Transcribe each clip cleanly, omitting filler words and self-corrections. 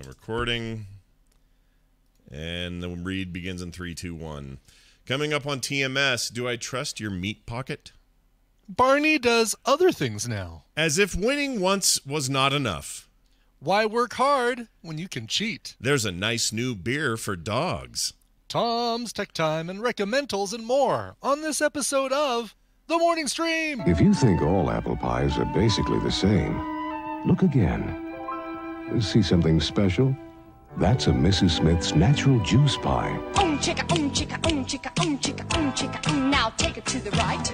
Recording. And the read begins in 3, 2, 1. Coming up on TMS, do I trust your meat pocket? Barney does other things now. As if winning once was not enough. Why work hard when you can cheat? There's a nice new beer for dogs. Tom's Tech Time and Recomentals and more on this episode of The Morning Stream. If you think all apple pies are basically the same, look again. See something special? That's a Mrs. Smith's natural juice pie. Chicka, chicka, chicka, chicka, chicka. Now take it to the right.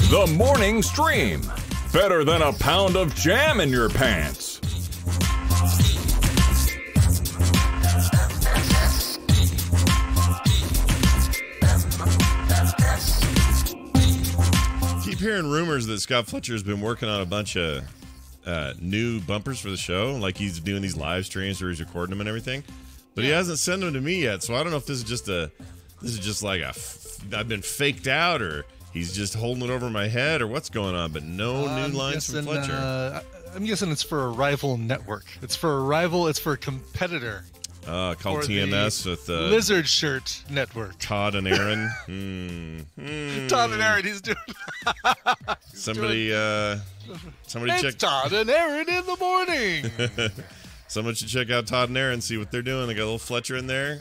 The Morning Stream. Better than a pound of jam in your pants. Keep hearing rumors that Scott Fletcher's been working on a bunch of new bumpers for the show. Like he's doing these live streams where he's recording them and everything. But he hasn't sent them to me yet, so I don't know if this is just like I've been faked out, or he's just holding it over my head, or what's going on. But no new lines from Fletcher. I'm guessing it's for a rival network. It's for a competitor. Called TMS with Lizard Shirt Network. Todd and Aaron. Todd and Aaron, he's doing. Somebody check Todd and Aaron in the morning. Someone should check out Todd and Aaron, see what they're doing. They got a little Fletcher in there.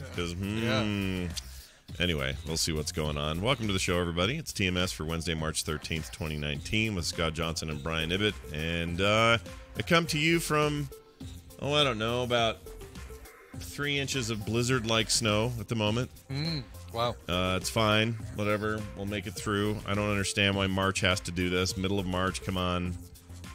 Anyway, we'll see what's going on. Welcome to the show, everybody. It's TMS for Wednesday, March 13th, 2019 with Scott Johnson and Brian Ibbett. And I come to you from, I don't know, about 3 inches of blizzard-like snow at the moment. Wow. It's fine. Whatever. We'll make it through. I don't understand why March has to do this. Middle of March, come on.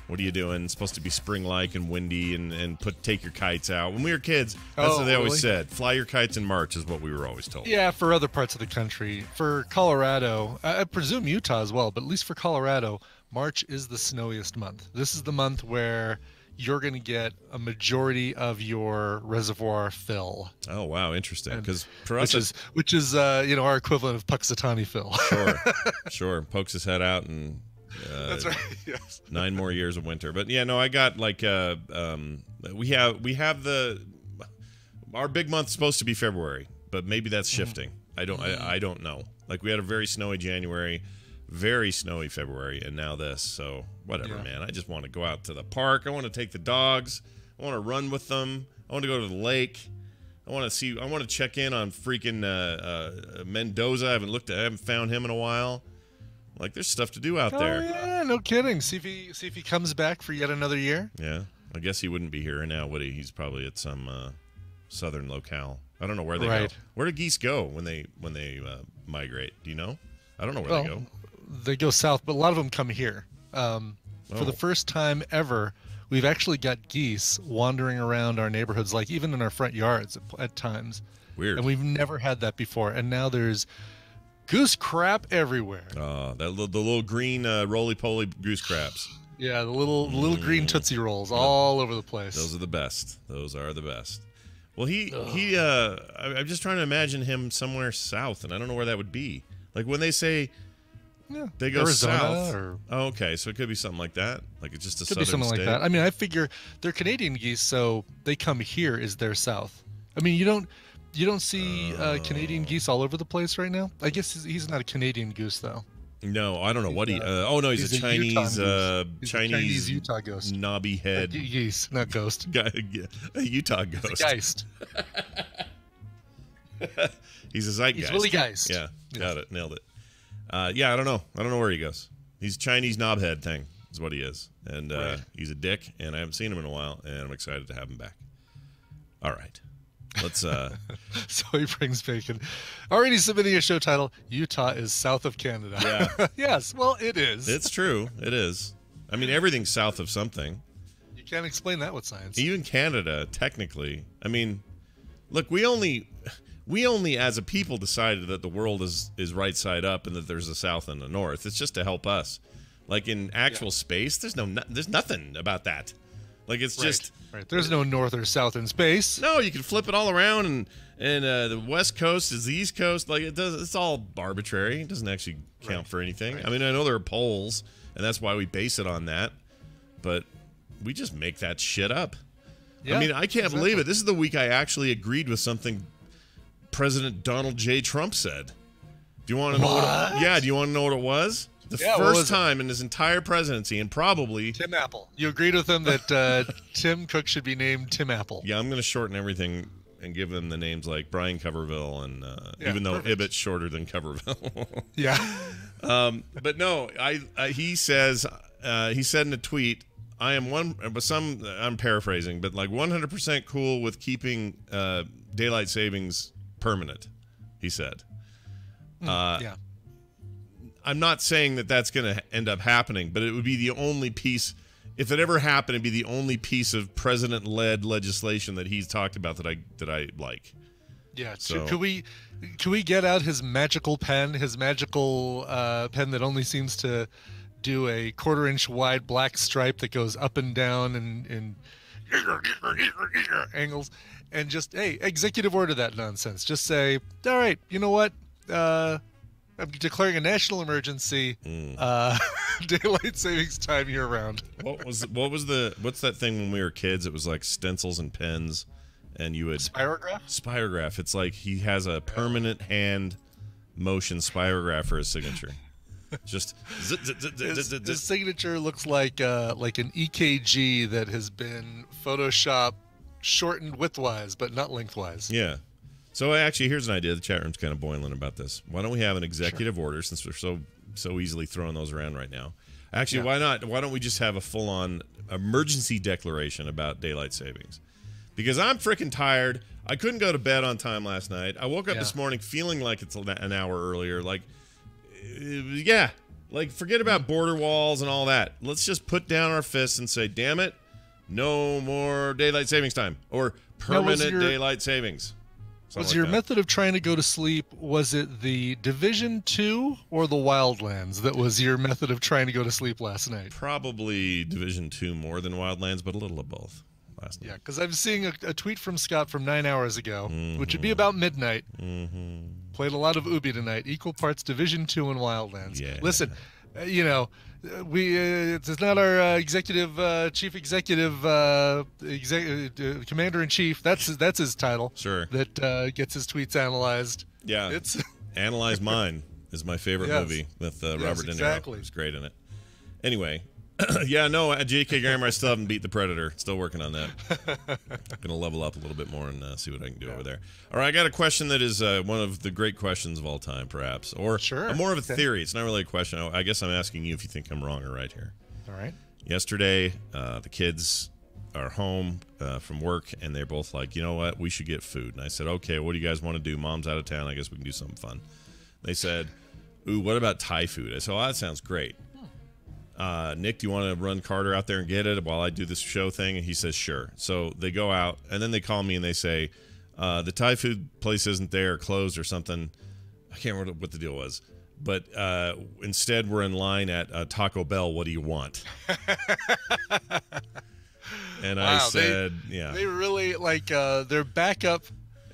What are you doing? It's supposed to be spring-like and windy and take your kites out. When we were kids, that's what they always said. Fly your kites in March is what we were always told. Yeah, for other parts of the country. For Colorado, I presume Utah as well, but at least for Colorado, March is the snowiest month. This is the month where you're going to get a majority of your reservoir fill. Oh, wow. Interesting. Because for us, which is our equivalent of Puxatawny fill. Sure. Pokes his head out and that's right. Yes. 9 more years of winter. But yeah, no, I got like we have our big month's supposed to be February, but maybe that's shifting. I don't know. Like we had a very snowy January, very snowy February, and now this. So whatever, man. I just want to go out to the park. I want to take the dogs. I want to run with them. I want to go to the lake. I want to check in on freaking Mendoza. I haven't found him in a while. Like there's stuff to do out there. Yeah, no kidding. See if he comes back for yet another year. Yeah, I guess he wouldn't be here now, would he? He's probably at some southern locale. I don't know where they go. Where do geese go when they migrate? Do you know? I don't know where they go. They go south, but a lot of them come here. For the first time ever, we've actually got geese wandering around our neighborhoods, like even in our front yards at times. Weird. And we've never had that before. And now there's goose crap everywhere. The little green roly-poly goose craps. Yeah, the little green Tootsie Rolls all over the place. Those are the best. Well, I'm just trying to imagine him somewhere south, and I don't know where that would be. Like when they say they go Arizona south. Okay, so it could be something like that. Like it's just a southern something state. like that. I mean, I figure they're Canadian geese, so they come here is their south. I mean, you don't see Canadian geese all over the place right now? I guess he's not a Canadian goose, though. No, I don't know what he... he's a Chinese Utah ghost. Knobby head. Geese, not ghost. A Utah ghost. He's a geist. He's a zeitgeist. He's Willie Geist. Yeah, got it. Nailed it. I don't know. I don't know where he goes. He's a Chinese knobhead thing is what he is. And he's a dick, and I haven't seen him in a while, and I'm excited to have him back. All right. Let's So he brings bacon. Already submitting a show title, Utah is south of Canada. Yeah. Yes, well, it is. It's true. It is. I mean, everything's south of something. You can't explain that with science. Even Canada, technically. I mean, look, we only as a people decided that the world is right side up and that there's a south and a north. It's just to help us. Like in actual space, there's nothing about that. Like it's just Right. There's no north or south in space. No, you can flip it all around, and the West Coast is the East Coast. Like it does, it's all arbitrary. It doesn't actually count for anything. Right. I mean, I know there are poles, and that's why we base it on that. But we just make that shit up. Yeah, I mean, I can't believe it. This is the week I actually agreed with something President Donald J. Trump said. Do you want to know what? Yeah, do you want to know what it was? The first time in his entire presidency, and probably Tim Apple. You agreed with him that Tim Cook should be named Tim Apple. Yeah, I'm going to shorten everything and give them the names like Brian Coverville, and even though Ibbott's shorter than Coverville. Yeah. But no, he says he said in a tweet, I'm paraphrasing, but like 100% cool with keeping daylight savings permanent. He said. Yeah. I'm not saying that that's going to end up happening, but it would be the only piece, if it ever happened, it'd be the only piece of president-led legislation that he's talked about that I like. Yeah. So could we get out his magical pen pen that only seems to do a 1/4-inch wide black stripe that goes up and down in angles, and just executive order that nonsense. Just say, all right, you know what? I'm declaring a national emergency. Daylight savings time year round. What's that thing when we were kids? It was like stencils and pens, and you would spirograph. It's like he has a permanent hand motion spirograph for his signature. Just his signature looks like an EKG that has been Photoshop shortened widthwise, but not lengthwise. Yeah. So actually, here's an idea. The chat room's kind of boiling about this. Why don't we have an executive order, since we're so easily throwing those around right now? Actually, why not? Why don't we just have a full-on emergency declaration about daylight savings? Because I'm freaking tired. I couldn't go to bed on time last night. I woke up this morning feeling like it's an hour earlier. Like, forget about border walls and all that. Let's just put down our fists and say, damn it, no more daylight savings time or permanent daylight savings. Was your method of trying to go to sleep, was it the Division 2 or the Wildlands that was your method of trying to go to sleep last night? Probably Division 2 more than Wildlands, but a little of both last night. Yeah, because I'm seeing a tweet from Scott from 9 hours ago, which would be about midnight. Played a lot of Ubi tonight, equal parts Division 2 and Wildlands. Yeah. Listen, it's not our chief executive commander-in-chief. That's his title. Sure. That gets his tweets analyzed. Yeah. It's Analyze Mine is my favorite movie with Robert De Niro. Exactly. He's great in it. Anyway, at J.K. Grammar, I still haven't beat the Predator. Still working on that. Gonna level up a little bit more and see what I can do over there. All right, I got a question that is one of the great questions of all time, perhaps, or more of a theory. It's not really a question. I guess I'm asking you if you think I'm wrong or right here. All right. Yesterday, the kids are home from work, and they're both like, you know what, we should get food. And I said, okay, what do you guys want to do? Mom's out of town. I guess we can do something fun. They said, ooh, what about Thai food? I said, that sounds great. Nick, do you want to run Carter out there and get it while I do this show thing? And he says, sure. So they go out, and then they call me and they say, the Thai food place isn't there, closed or something. I can't remember what the deal was. But instead, we're in line at Taco Bell. What do you want? And I said, They really, their backup,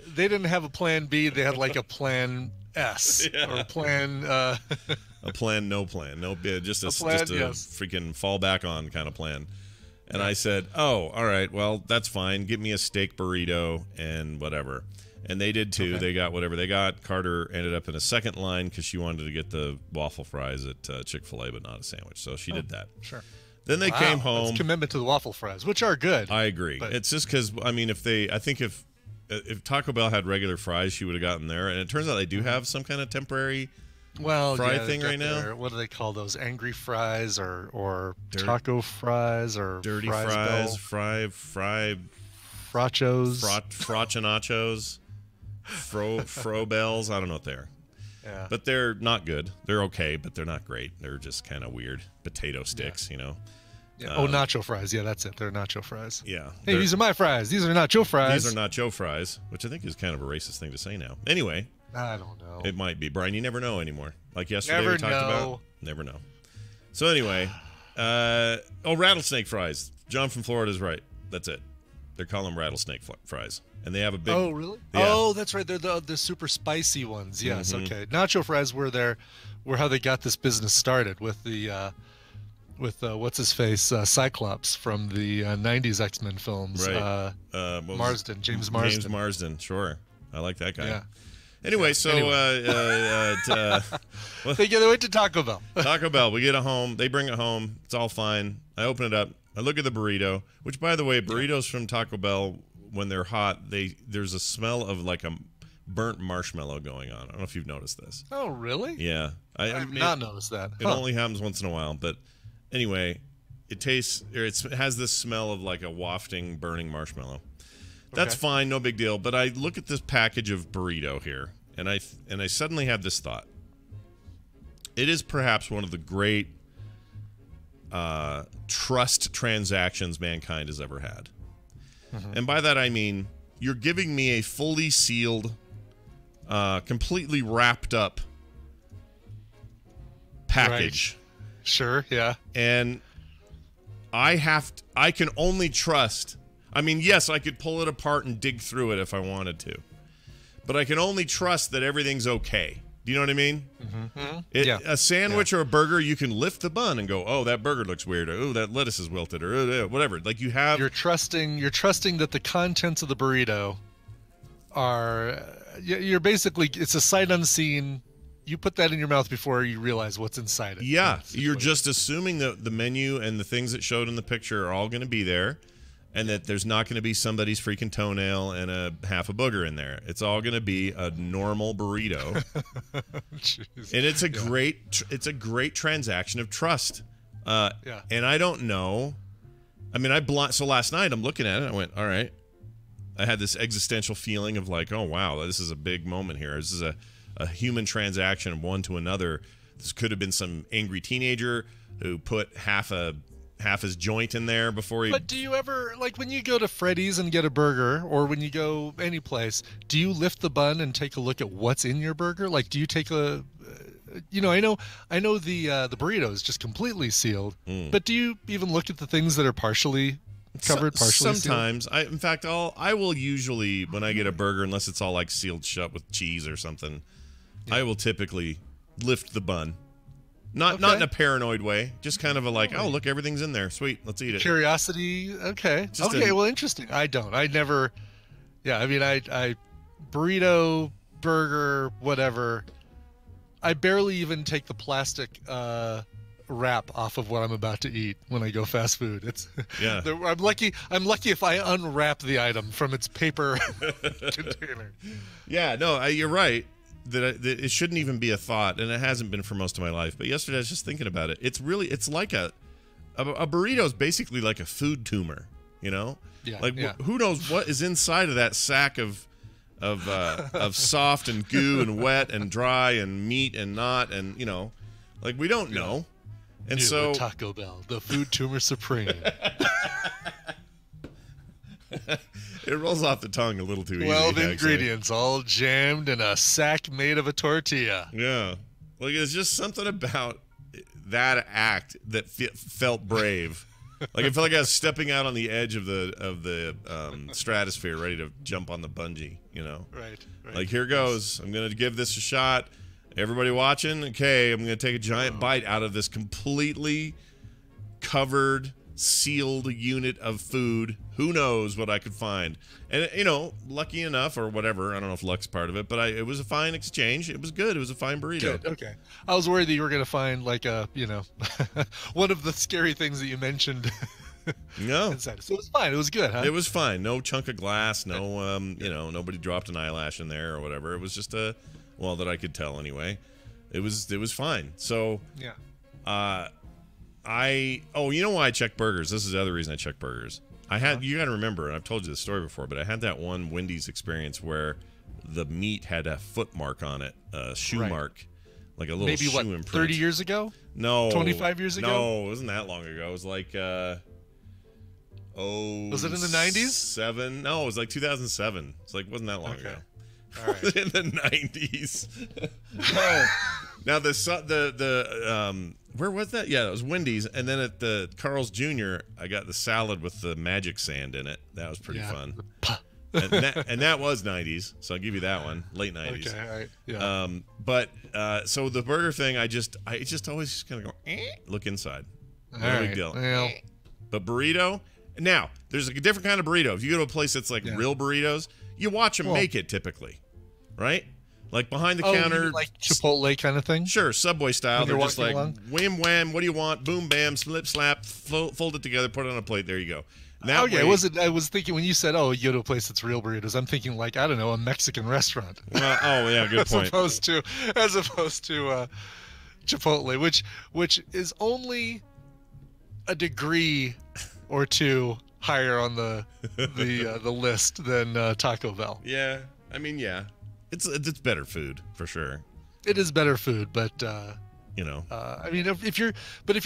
they didn't have a plan B. They had, a plan S or plan... A plan, no plan, no bid, just a freaking fall back on kind of plan. And I said, oh, all right, well, that's fine. Give me a steak burrito and whatever. And they did too. Okay. They got whatever they got. Carter ended up in a second line because she wanted to get the waffle fries at Chick-fil-A, but not a sandwich. So she did that. Sure. Then they came home. That's commitment to the waffle fries, which are good. I agree. But it's just because, if Taco Bell had regular fries, she would have gotten there. And it turns out they do have some kind of temporary fry thing right now. What do they call those? Angry fries or taco fries or dirty fries, frachos, frachinachos, fro-bells. I don't know what they are. Yeah. But they're not good. They're okay, but they're not great. They're just kind of weird potato sticks, Yeah, nacho fries. Yeah, that's it. They're nacho fries. Yeah. Hey, these are my fries. These are nacho fries. These are nacho fries, which I think is kind of a racist thing to say now. Anyway. I don't know. It might be. Brian, you never know anymore. Like yesterday we talked about. Never know. So anyway, rattlesnake fries. John from Florida is right. That's it. They call them rattlesnake fries, and they have a big. Oh, really? Yeah. Oh, that's right. They're the super spicy ones. Yes. Mhm. Okay. Nacho fries were how they got this business started with the what's his face Cyclops from the '90s X-Men films. Right. Marsden, James Marsden. James Marsden, sure. I like that guy. Yeah. Anyway, so They went to Taco Bell. Taco Bell, we get it home. They bring it home. It's all fine. I open it up. I look at the burrito, which, by the way, burritos from Taco Bell, when they're hot, there's a smell of like a burnt marshmallow going on. I don't know if you've noticed this. Oh, really? Yeah. I have not noticed that. It only happens once in a while. But anyway, it has this smell of like a wafting, burning marshmallow. That's fine, no big deal. But I look at this package of burrito here, and I suddenly have this thought. It is perhaps one of the great trust transactions mankind has ever had. And by that I mean you're giving me a fully sealed, completely wrapped up package. Right. Sure, yeah. And I can only trust. I mean, yes, I could pull it apart and dig through it if I wanted to. But I can only trust that everything's okay. Do you know what I mean? A sandwich or a burger, you can lift the bun and go, oh, that burger looks weird. Or, oh, that lettuce is wilted. Or whatever. Like you have... You're trusting that the contents of the burrito are... You're basically... It's a sight unseen. You put that in your mouth before you realize what's inside it. Yeah. You're just assuming that the menu and the things that showed in the picture are all going to be there. And that there's not going to be somebody's freaking toenail and a half a booger in there. It's all going to be a normal burrito. And it's a great transaction of trust. And I don't know. I mean, so last night I'm looking at it. I went, all right. I had this existential feeling of like, oh, wow, this is a big moment here. This is a human transaction of one to another. This could have been some angry teenager who put half his joint in there before he... But do you ever, like when you go to Freddy's and get a burger, or when you go any place, do you lift the bun and take a look at what's in your burger? Like, do you take a... I know the burrito is just completely sealed, but do you even look at the things that are partially covered, partially sometimes sealed? In fact, I will usually, when I get a burger, unless it's all like sealed shut with cheese or something, I will typically lift the bun. Not in a paranoid way, just kind of a like, oh, look, everything's in there. Sweet, let's eat it. Curiosity, okay. Well, interesting. I never, I mean, I burrito, burger, whatever. I barely even take the plastic wrap off of what I'm about to eat when I go fast food. It's I'm lucky if I unwrap the item from its paper container. Yeah, no, you're right. That it shouldn't even be a thought, and it hasn't been for most of my life. But yesterday I was just thinking about it. It's like a burrito is basically like a food tumor, you know? Who knows what is inside of that sack of soft and goo and wet and dry and meat and not, and we don't know. And so Taco Bell, the food tumor supreme. It rolls off the tongue a little too easy. 12 ingredients, all jammed in a sack made of a tortilla. Yeah. Like, it's just something about that act that felt brave. Like, I felt like I was stepping out on the edge of the stratosphere, ready to jump on the bungee, Right. Like, here goes. I'm going to give this a shot. Everybody watching? Okay, I'm going to take a giant bite out of this completely covered, sealed unit of food. Who knows what I could find? And lucky enough, or whatever, I don't know if luck's part of it, but it was a fine exchange. It was good. It was a fine burrito. Good. Okay. I was worried that you were going to find like one of the scary things that you mentioned. No. Inside. So it was fine. It was good, huh? It was fine. No chunk of glass. No, nobody dropped an eyelash in there or whatever. It was just that I could tell anyway. It was fine. So yeah. You know why I check burgers? This is the other reason I check burgers. You got to remember, and I've told you this story before, but I had that one Wendy's experience where the meat had a foot mark on it, a shoe mark, like a little shoe imprint. 30 years ago? No. 25 years ago? No, it wasn't that long ago. It was like, was it in the 90s? No, it was like 2007. It's like, wasn't that long ago. All right. In the 90s. Now where was that? Yeah, it was Wendy's, and then at the Carl's Jr. I got the salad with the magic sand in it. That was pretty fun. and that was 90s, so I'll give you that one, late 90s. Okay, all right. Yeah. But so the burger thing, I just always just kind of go look inside. No big deal. Well, But burrito. Now there's a different kind of burrito. If you go to a place that's like real burritos, you watch them make it typically, right? Like behind the counter, you mean like Chipotle kind of thing. Sure, Subway style. When you're They're just like walking wham wham. What do you want? Boom bam. Slip slap. Fold it together. Put it on a plate. There you go. That way, I was thinking when you said, "Oh, you go to a place that's real burritos," I'm thinking like, I don't know, a Mexican restaurant. Well, oh yeah, good point. as opposed to Chipotle, which is only a degree or two higher on the list than Taco Bell. Yeah, I mean, yeah, it's better food for sure. It is better food, but you know, I mean, if you're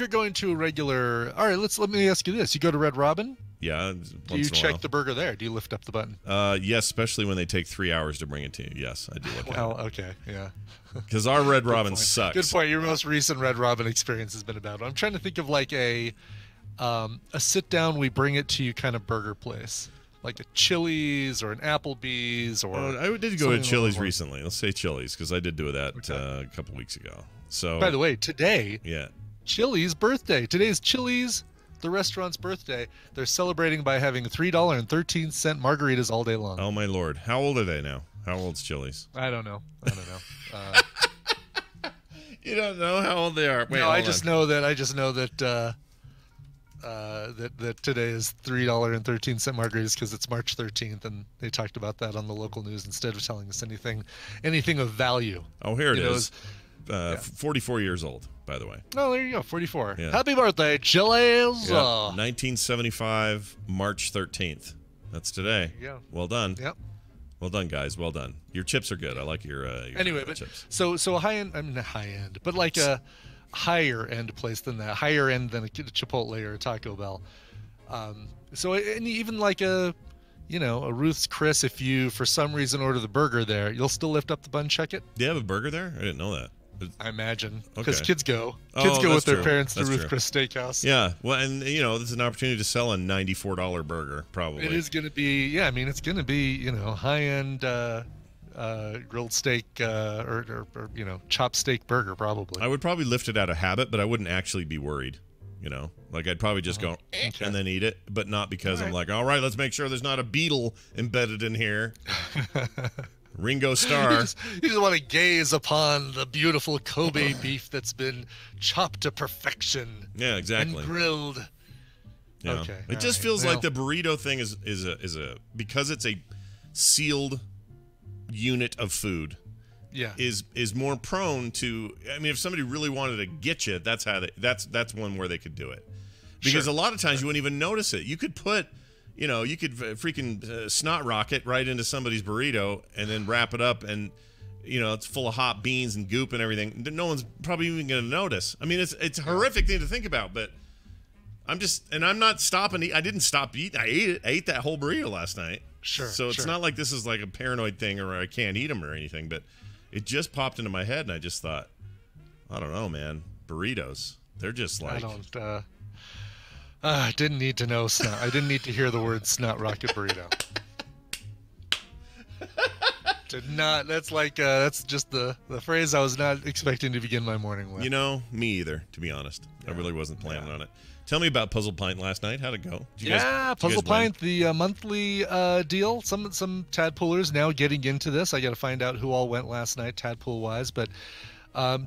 going to a regular, all right, let me ask you this: you go to Red Robin? Yeah. Do you check the burger there? Do you lift up the button? Yes, especially when they take 3 hours to bring it to you. Yes, I do look at it. Well, okay, yeah. Because our Red Robin sucks. Good point. Your most recent Red Robin experience has been a bad one. I'm trying to think of like a sit down, we bring it to you kind of burger place, like a Chili's or an Applebee's or. I did go to Chili's recently. Let's say Chili's because I did do that a couple weeks ago. So. By the way, today. Yeah. Chili's birthday. Today's Chili's, the restaurant's birthday. They're celebrating by having $3.13 margaritas all day long. Oh my Lord! How old are they now? How old's Chili's? I don't know. You don't know how old they are. Wait, no, I just know that that today is $3.13 margaritas because it's March 13th, and they talked about that on the local news instead of telling us anything of value. Oh, here it is. 44 years old, by the way. Oh, there you go, 44. Yeah. Happy birthday, Chili's. Yep. 1975, March 13th. That's today. Yeah. Well done. Yep. Well done, guys. Well done. Your chips are good. I like your anyway, but chips. So a high end. I mean, not high end, but like a higher end place than that. Higher end than a Chipotle or a Taco Bell. So and even like a Ruth's Chris, if you for some reason order the burger there, you'll still lift up the bun, check it. Do you have a burger there? I didn't know that. I imagine because Okay. kids go Oh, with their true. parents to That's Ruth true. Chris Steakhouse. Yeah, well, and this is an opportunity to sell a $94 burger, probably. It is going to be, yeah. I mean, it's going to be, high-end grilled steak or chopped steak burger, probably. I would probably lift it out of habit, but I wouldn't actually be worried. Like I'd probably just go okay. and then eat it, but not because All I'm right. like, all right, let's make sure there's not a beetle embedded in here. Ringo Starr. You just want to gaze upon the beautiful Kobe beef that's been chopped to perfection. Yeah, exactly. And grilled. Yeah. Okay, It all just right. feels Well- like the burrito thing is a because it's a sealed unit of food. Yeah. Is more prone to. I mean, if somebody really wanted to get you, that's that's one where they could do it. Because Sure. a lot of times you wouldn't even notice it. You could put, you could freaking snot rocket right into somebody's burrito and then wrap it up, and it's full of hot beans and goop and everything. No one's probably even going to notice. I mean, it's a horrific thing to think about, but I'm not stopping. I didn't stop eating. I ate it. I ate that whole burrito last night. Sure. So it's sure. not like this is like a paranoid thing or I can't eat them or anything, but it just popped into my head and I just thought, I don't know, man. Burritos. They're just like. I didn't need to know snot. I didn't need to hear the word snot rocket burrito. Did not. That's like that's just the phrase I was not expecting to begin my morning with. Me either, to be honest. I really wasn't planning on it. Tell me about Puzzle Pint last night. How'd it go? Did you guys Puzzle win? Pint, the monthly deal. Some tadpoolers now getting into this. I got to find out who all went last night, tadpool wise. But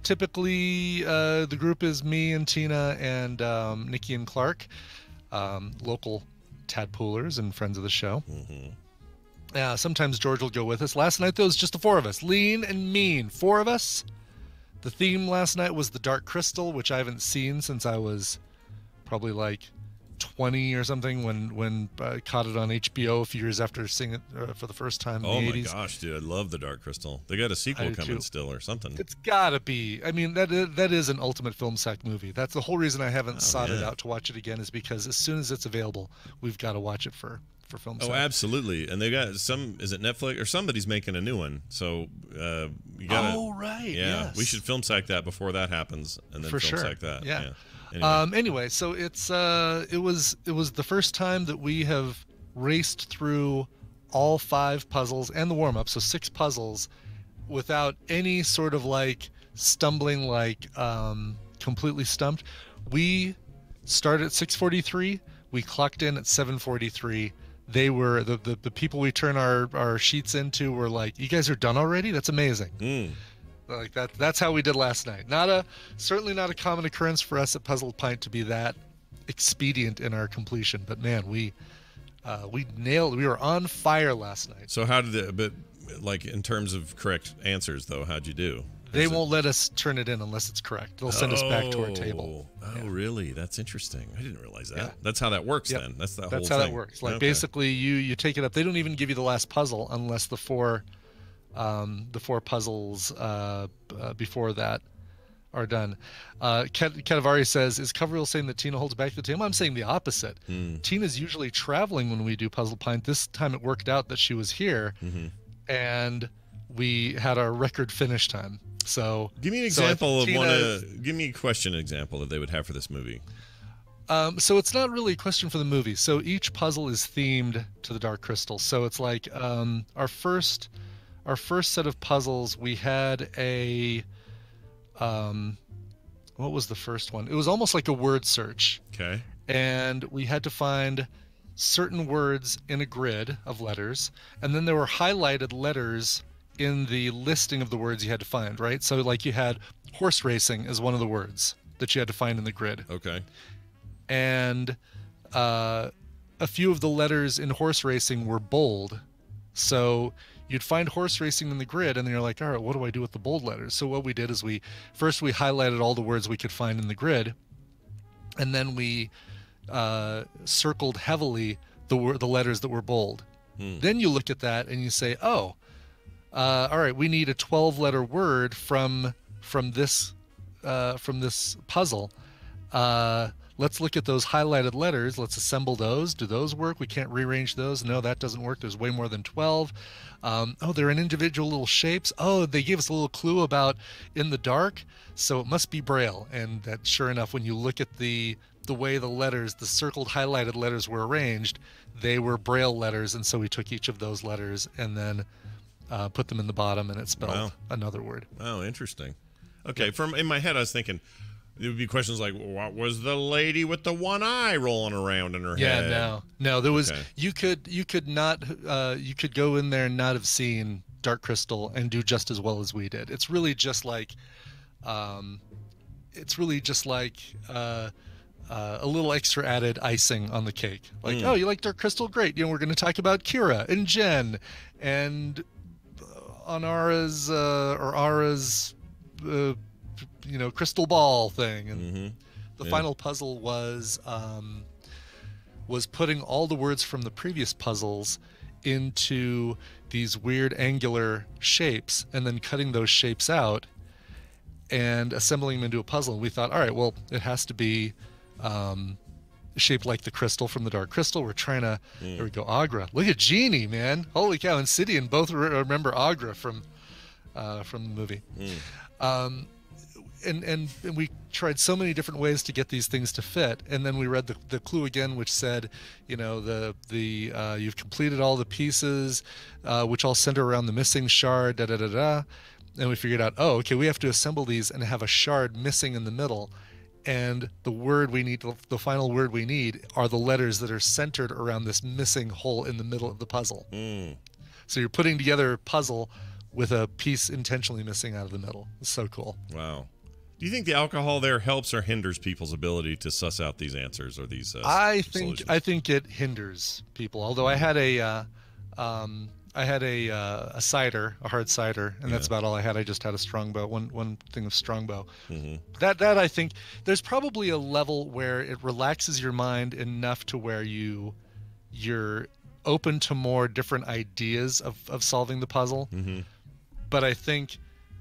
typically, the group is me and Tina and Nikki and Clark, local tadpoolers and friends of the show. Mm-hmm. Sometimes George will go with us. Last night, though, it was just the four of us. Lean and mean. Four of us. The theme last night was the Dark Crystal, which I haven't seen since I was probably like 20 or something when I caught it on HBO a few years after seeing it for the first time in the 80s. Oh my gosh, dude. I love the Dark Crystal. They got a sequel coming still or something. It's gotta be. I mean, that is an ultimate film sack movie. That's the whole reason I haven't sought it out to watch it again, is because as soon as it's available, we've got to watch it for film. Oh, absolutely. And they got some. Is it Netflix or somebody's making a new one? So you gotta. Oh, right. Yeah, yes. we should film psych that before that happens, and then For film sure. psych that. Yeah. Anyway. So it's it was the first time that we have raced through all 5 puzzles and the warm up, so 6 puzzles, without any sort of like stumbling, like completely stumped. We started at 6:43. We clocked in at 7:43. They were the people we turn our sheets into were like, "You guys are done already? That's amazing." Like that's how we did last night. Certainly not a common occurrence for us at Puzzle Pint to be that expedient in our completion. But man, we nailed. We were on fire last night. So how did it? But like in terms of correct answers, though, how'd you do? They won't let us turn it in unless it's correct. They'll send us back to our table. Oh, really? That's interesting. I didn't realize that. Yeah. That's how that works Yep. then. That's the whole That's thing. how that works. Like basically, you take it up. They don't even give you the last puzzle unless the four puzzles before that are done. Kadavari says, "Is Coverall saying that Tina holds back the table?" I'm saying the opposite. Tina's usually traveling when we do Puzzle Pint. This time it worked out that she was here, and we had our record finish time. So give me an example of one. Give me a question example that they would have for this movie. So it's not really a question for the movie. So each puzzle is themed to the Dark Crystal. So it's like our first set of puzzles. We had a what was the first one? It was almost like a word search. Okay. And we had to find certain words in a grid of letters, and then there were highlighted letters in the listing of the words you had to find, right? So like you had horse racing as one of the words that you had to find in the grid. Okay. And a few of the letters in horse racing were bold. So you'd find horse racing in the grid, and then you're like, all right, what do I do with the bold letters? So what we did is we highlighted all the words we could find in the grid, and then we circled heavily the letters that were bold. Then you look at that and you say, oh, all right, we need a 12-letter word from this puzzle. Let's look at those highlighted letters. Let's assemble those. Do those work? We can't rearrange those. No, that doesn't work. There's way more than 12. They're in individual little shapes. Oh, they gave us a little clue about in the dark, so it must be Braille. And that, sure enough, when you look at the way the letters, the circled highlighted letters were arranged, they were Braille letters. And so we took each of those letters and then put them in the bottom, and it spelled another word. Oh, interesting. Okay, in my head, I was thinking there would be questions like, "What was the lady with the one eye rolling around in her head?" Yeah, no, there was. Okay. You could go in there and not have seen Dark Crystal and do just as well as we did. It's really just like, a little extra added icing on the cake. Like, oh, you like Dark Crystal? Great. We're going to talk about Kira and Jen and Anara's crystal ball thing, and the final puzzle was putting all the words from the previous puzzles into these weird angular shapes and then cutting those shapes out and assembling them into a puzzle. And we thought, all right, well, it has to be shaped like the crystal from the Dark Crystal. We're trying to there we go, Agra. Look at Genie, man. Holy cow. And Sidian both remember Agra from the movie. And we tried so many different ways to get these things to fit, and then we read the clue again, which said, you've completed all the pieces, which all center around the missing shard, and we figured out, oh, okay, we have to assemble these and have a shard missing in the middle, and the final word we need are the letters that are centered around this missing hole in the middle of the puzzle. So you're putting together a puzzle with a piece intentionally missing out of the middle. It's so cool. Wow. Do you think the alcohol there helps or hinders people's ability to suss out these answers or these I solutions? think it hinders people. Although I had a cider, a hard cider, and that's about all I had. I just had a Strongbow, one thing of Strongbow. That I think there's probably a level where it relaxes your mind enough to where you're open to more different ideas of solving the puzzle. But I think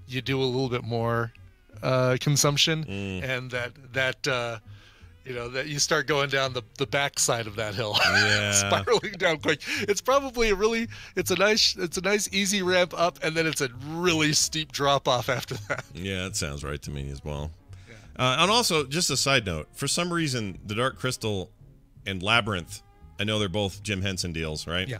you do a little bit more consumption, and that You know, that you start going down the backside of that hill, Yeah. spiraling down quick. It's probably it's a nice easy ramp up, and then it's a really steep drop off after that. Yeah, that sounds right to me as well. Yeah. And also, just a side note, for some reason, the Dark Crystal and Labyrinth, I know they're both Jim Henson deals, right?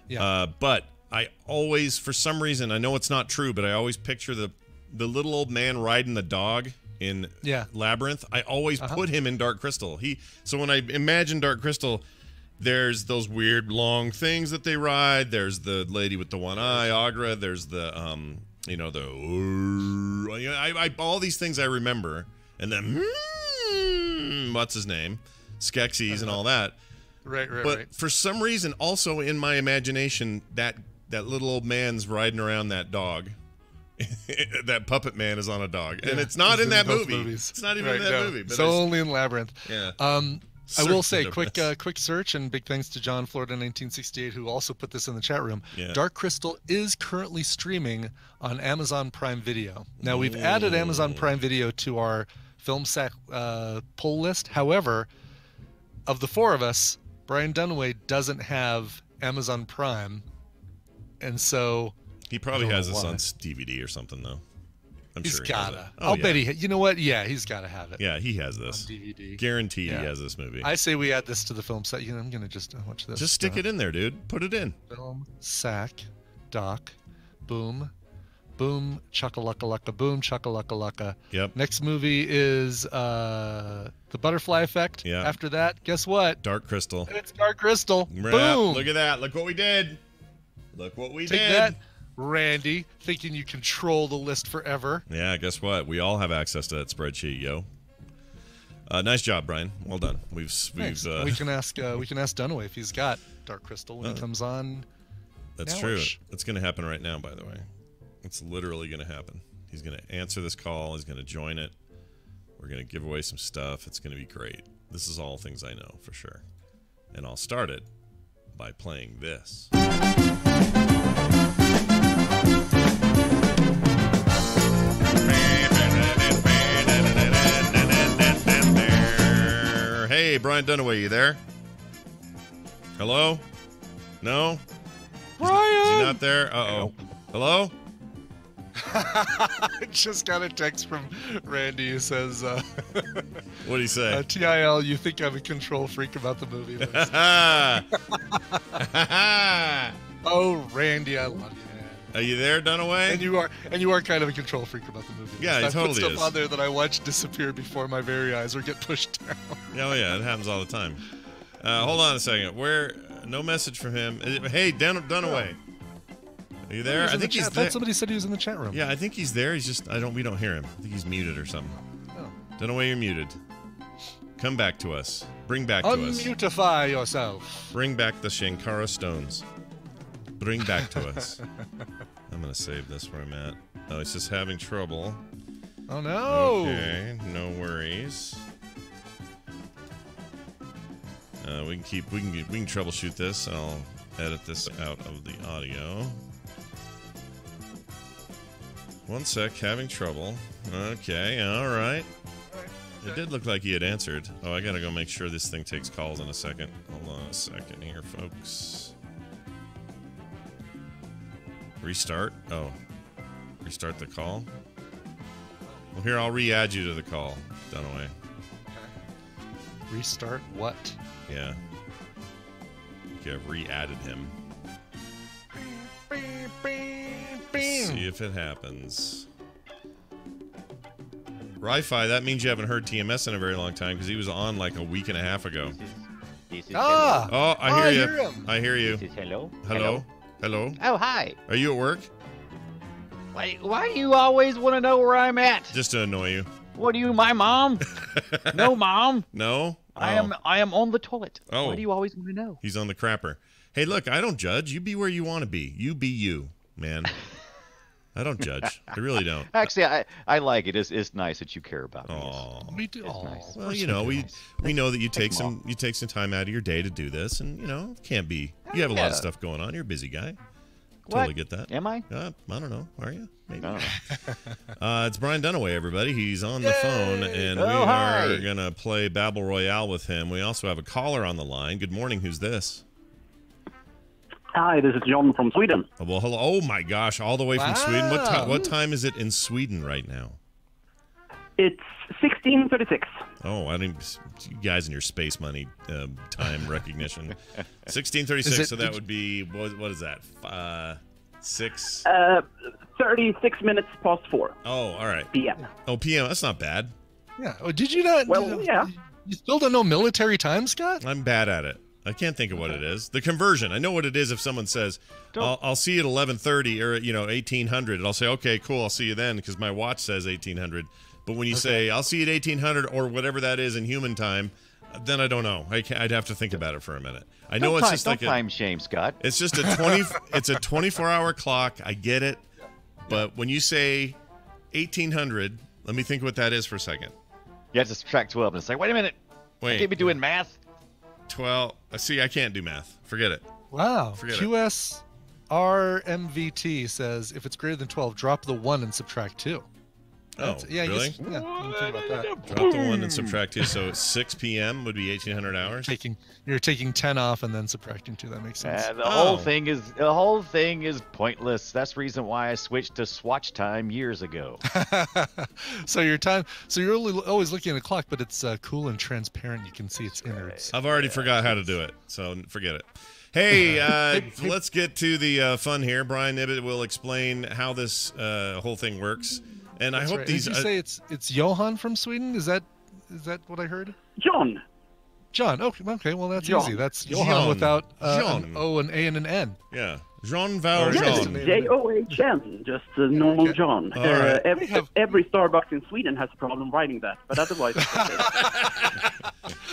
Yeah. But I always, for some reason, I know it's not true, but I always picture the little old man riding the dog in Labyrinth. I always put him in Dark Crystal. So when I imagine Dark Crystal, there's those weird long things that they ride. There's the lady with the one eye, Agra. There's the all these things I remember, and then what's his name, Skeksis and all that. Right. But for some reason, also in my imagination, that little old man's riding around that dog. That puppet man is on a dog, and it's not in that movie. Movies. It's not even in that movie. But so only in Labyrinth. Yeah. I will say, quick search, and big thanks to John Florida 1968, who also put this in the chat room. Yeah. Dark Crystal is currently streaming on Amazon Prime Video. Now, we've added Amazon Prime Video to our Film Sack poll list. However, of the four of us, Brian Dunaway doesn't have Amazon Prime, and so he probably has this on DVD or something, though. I'm sure he gotta. has it. I'll bet he. You know what? Yeah, he's gotta have it. Yeah, he has this on DVD. Guaranteed, he has this movie. I say we add this to the film set. You know, I'm gonna just watch this. Just stick it in there, dude. Put it in. Film sack, doc, boom, boom, chaka-laka-laka, boom, chaka-laka-laka. Yep. Next movie is The Butterfly Effect. Yeah. After that, guess what? Dark Crystal. It's Dark Crystal. Right. Boom. Look at that. Look what we did. Look what we Take did. that, Randy, thinking you control the list forever. Yeah, guess what? We all have access to that spreadsheet, yo. Nice job, Brian. Well done. We've we can ask Dunaway if he's got Dark Crystal when he comes on. That's true. It's going to happen right now, by the way. It's literally going to happen. He's going to answer this call. He's going to join it. We're going to give away some stuff. It's going to be great. This is all things I know for sure. And I'll start it by playing this. Hey, Brian Dunaway, you there? Hello? No? Brian! Is he not there? Uh-oh. Hello? I just got a text from Randy who says, What did he say? TIL, you think I'm a control freak about the movie list. Oh, Randy, I love you, man. Are you there, Dunaway? And you are kind of a a control freak about the movie. Yeah, he totally put stuff is. on there that I watched disappear before my very eyes or get pushed down. Oh yeah, it happens all the time. Hold on a second. No message from him. Hey, Dunaway. Are you there? I think he's there. Somebody said he was in the chat room. Yeah, I think he's there. He's just we don't hear him. I think he's muted or something. Oh. Dunaway, you're muted. Come back to us. Bring back to us. Unmutify yourself. Bring back the Shankara stones. Bring back to us. I'm gonna save this where I'm at. Oh, it's just having trouble. Oh no. Okay, no worries. We can troubleshoot this. I'll edit this out of the audio. One sec, having trouble. Okay, all right. It did look like he had answered. Oh, I gotta go make sure this thing takes calls in a second. Hold on a second here, folks. Restart? Oh. Restart the call? Well, here, I'll re-add you to the call, Dunaway. Okay. Restart what? Yeah. Okay, I've re-added him. See if it happens. Ri-Fi, that means you haven't heard TMS in a very long time because he was on like a week and a half ago. This is Ah! hello. Oh, I hear you. him. I hear you. This is hello. Hello? Hello? Oh, hi. Are you at work? Why do you always want to know where I'm at? Just to annoy you. What are you, my mom? No, mom. No? I am on the toilet. Oh. Why do you always want to know? He's on the crapper. Hey, look, I don't judge. You be where you want to be. You be you, man. I don't judge. I really don't. Actually, I like it. It's nice that you care about me. Oh. We do. It's nice. Well, you know, we know that you take some time out of your day to do this, and you know, can't be. You have a lot of stuff going on. You're a busy guy. Totally get that. Am I? I don't know. Are you? Maybe. No. It's Brian Dunaway, everybody. He's on the phone, and we hi. are going to play Babble Royale with him. We also have a caller on the line. Good morning. Who's this? Hi, this is John from Sweden. Oh, well, hello. Oh, my gosh. All the way from Sweden. What time is it in Sweden right now? It's 16:36. Oh, I didn't. You guys and your space money time recognition. 16:36. So that would be what is that? 6. 36 minutes past 4. Oh, all right. p.m. Oh, p.m. That's not bad. Yeah. Oh, did you not? Well, yeah. You still don't know military time, Scott? I'm bad at it. I can't think of what it is. The conversion. I know what it is if someone says, I'll see you at 11:30 or 1800. I'll say, okay, cool. I'll see you then because my watch says 1800. But when you say, I'll see you at 1800 or whatever that is in human time, then I don't know. I'd have to think about it for a minute. I know it's just like time shame, Scott. It's just it's a 24-hour clock. I get it. But when you say 1800, let me think what that is for a second. You have to subtract 12 and say, wait a minute. Wait. I can't be doing math. 12. See, I can't do math. Forget it. Wow. Forget QSRMVT says if it's greater than 12, drop the 1 and subtract 2. Oh, yeah, really? You think about that. Drop the 1 and subtract 2. So 6 p.m. would be 1800 hours. You're taking 10 off and then subtracting 2. That makes sense. The whole thing is pointless. That's the reason why I switched to Swatch time years ago. So you're always looking at a clock, but it's cool and transparent. You can see its innards. I've already forgot how to do it, so forget it. Hey, let's get to the fun here. Brian Ibbett will explain how this whole thing works. And I hope these. Did you say it's Johan from Sweden? Is that what I heard? John. Okay. Well, that's John. easy. That's Johan without John. an O, an A, and an N. Yeah, Jean Valjean. John, just a normal John. Right. Every Starbucks in Sweden has a problem writing that, but otherwise.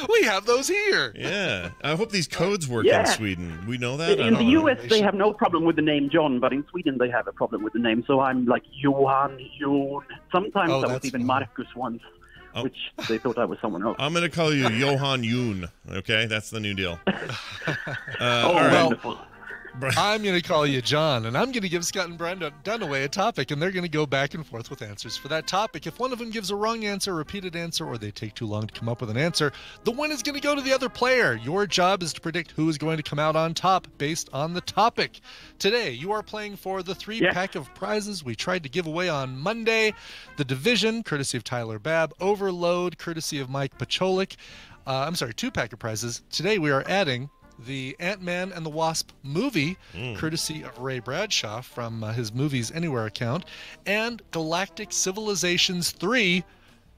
We have those here. Yeah, I hope these codes work in Sweden. We know that. In the U.S., they have no problem with the name John, but in Sweden, they have a problem with the name. So I'm like Johan, Jon. Sometimes I was even Marcus once, which they thought I was someone else. I'm going to call you Johan Yoon. Okay, that's the new deal. Wonderful. I'm going to call you John, and I'm going to give Scott and Brian Dunaway a topic, and they're going to go back and forth with answers for that topic. If one of them gives a wrong answer, a repeated answer, or they take too long to come up with an answer, the win is going to go to the other player. Your job is to predict who is going to come out on top based on the topic. Today, you are playing for the 3-pack of prizes we tried to give away on Monday. The Division, courtesy of Tyler Babb. Overload, courtesy of Mike Pacholik. 2-pack of prizes. Today, we are adding the Ant-Man and the Wasp movie, courtesy of Ray Bradshaw from his Movies Anywhere account, and Galactic Civilizations 3.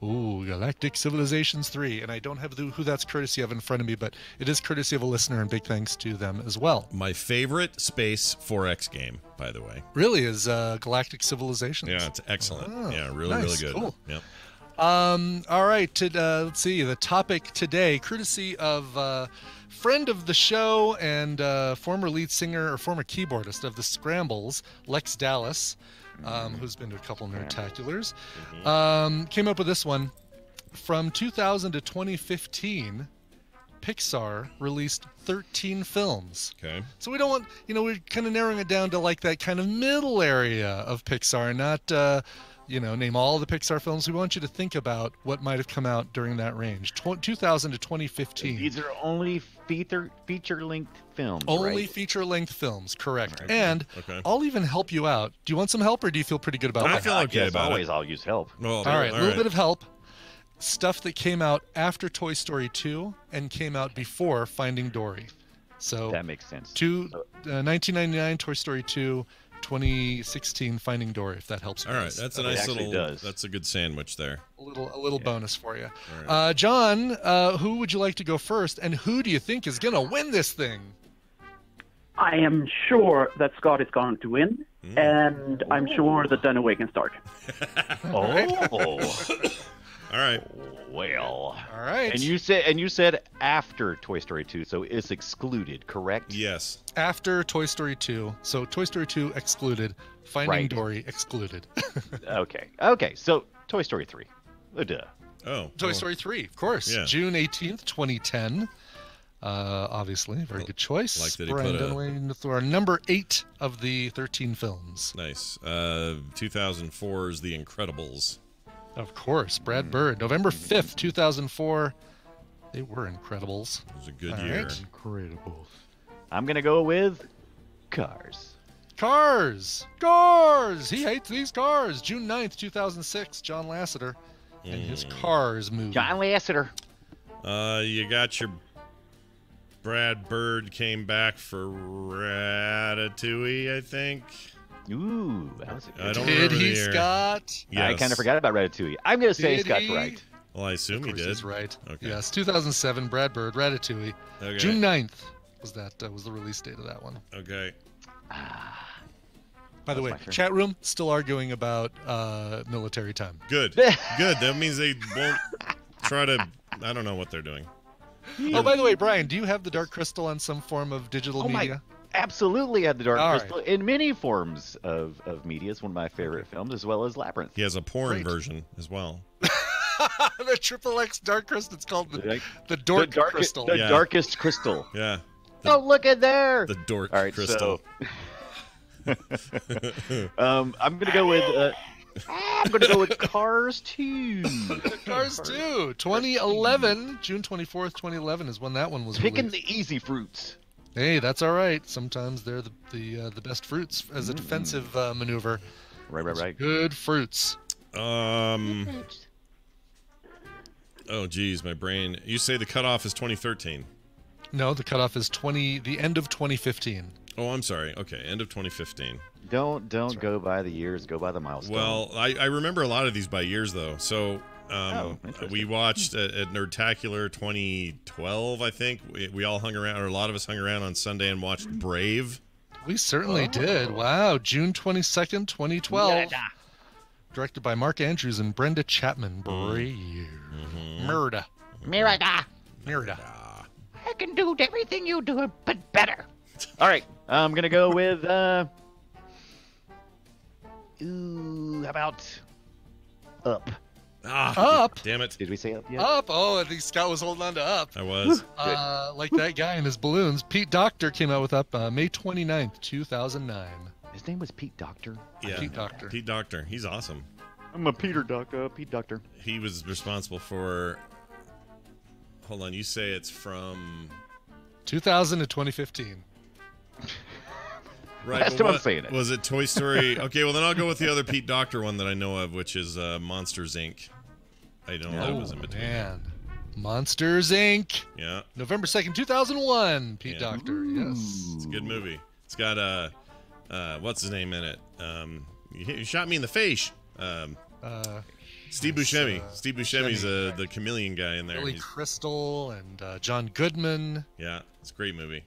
Ooh, Galactic Civilizations 3. And I don't have who that's courtesy of in front of me, but it is courtesy of a listener, and big thanks to them as well. My favorite Space 4X game, by the way. Really is Galactic Civilizations. Yeah, it's excellent. Really nice, good. Cool. Yep. All right, let's see. The topic today, courtesy of friend of the show and former lead singer or former keyboardist of the Scrambles, Lex Dallas, who's been to a couple Nerdtaculars, came up with this one. From 2000 to 2015, Pixar released 13 films. Okay. So we don't want, we're kind of narrowing it down to like that kind of middle area of Pixar, not name all the Pixar films. We want you to think about what might have come out during that range, 2000 to 2015. These are only feature-length films, Only right? feature-length films, correct. Right. And I'll even help you out. Do you want some help, or do you feel pretty good about that? I feel okay about always it. I'll use help. Well, all right, a little bit of help. Stuff that came out after Toy Story 2 and came out before Finding Dory. So that makes sense. 1999 Toy Story 2, 2016 Finding Dory, if that helps you. All right, that's a nice little. That's a good sandwich there. A little bonus for you. Right. John, who would you like to go first, and who do you think is going to win this thing? I am sure that Scott is going to win, and I'm sure that Dunaway can start. All right. Well. All right. And you said after Toy Story 2, so it's excluded, correct? Yes. After Toy Story 2. So Toy Story 2 excluded, Finding Dory excluded. Okay. So Toy Story 3. Duh. Oh. Toy Story 3, of course. Yeah. June 18th, 2010. Obviously, very good choice. Like that he Brian put a- Dunaway for our number 8 of the 13 films. Nice. 2004's The Incredibles. Of course, Brad Bird. November 5th, 2004. They were Incredibles. It was a good All year. right. Incredible. I'm going to go with Cars. Cars! Cars! He hates these cars. June 9th, 2006. John Lasseter and his Cars movie. John Lasseter. You got your Brad Bird came back for Ratatouille, I think. Ooh, that was a good I don't Did remember the he, year. Scott? I Yes. kind of forgot about Ratatouille. I'm going to say Did Scott's he? right. Well, I assume he Of course did. he's right. Okay. Yes, 2007. Brad Bird, Ratatouille. Okay. June 9th was the release date of that one. Okay. By the way, my turn. chat room still arguing about military time. Good. Good. That means they won't try to. I don't know what they're doing. Oh, by the way, Brian, do you have the Dark Crystal on some form of digital media? Absolutely had the Dark All Crystal in many forms of media. It's one of my favorite films, as well as Labyrinth. He has a porn Great. version as well. The Triple X Dark Crystal. It's called the The Dork darkest, Crystal. The Yeah. darkest crystal. Yeah. Oh, look at there. The dork All right, crystal. So I'm gonna go with Cars 2. Cars 2, 2011, June 24th, 2011 is when that one was Picking released. the easy fruits. Hey, that's all right. Sometimes they're the best fruits as a defensive maneuver. Right. Good fruits. Oh, geez, my brain. You say the cutoff is 2013. No, the cutoff is the end of 2015. Oh, I'm sorry. Okay, end of 2015. Don't go by the years. Go by the milestone. Well, I remember a lot of these by years, though. So interesting. we watched at Nerdtacular 2012, I think. We all hung around, or a lot of us hung around on Sunday and watched Brave. We certainly did. Wow, June 22nd, 2012. Directed by Mark Andrews and Brenda Chapman. Brave. Merida. I can do everything you do, but better. All right, I'm gonna go with how about Up? Up? Damn it. Did we say Up yet? Up. Oh, I think Scott was holding on to Up. I was. Like that guy in his balloons. Pete Docter came out with Up May 29th, 2009. His name was Pete Docter. Yeah. Pete Docter. Pete Docter. He's awesome. I'm a Peter Doctor. Pete Docter. He was responsible for. Hold on. You say it's from. 2000 to 2015. Right. Last time I'm saying it. Was it Toy Story? Okay, well then I'll go with the other Pete Docter one that I know of, which is Monsters Inc. I don't know. It was in between. Man. Monsters Inc. Yeah. November 2nd, 2001. Pete Yeah. Docter. Yes. It's a good movie. It's got what's his name in it? You shot me in the face. Steve Buscemi. Steve Buscemi's the chameleon guy in there. Billy He's- Crystal and John Goodman. Yeah, it's a great movie.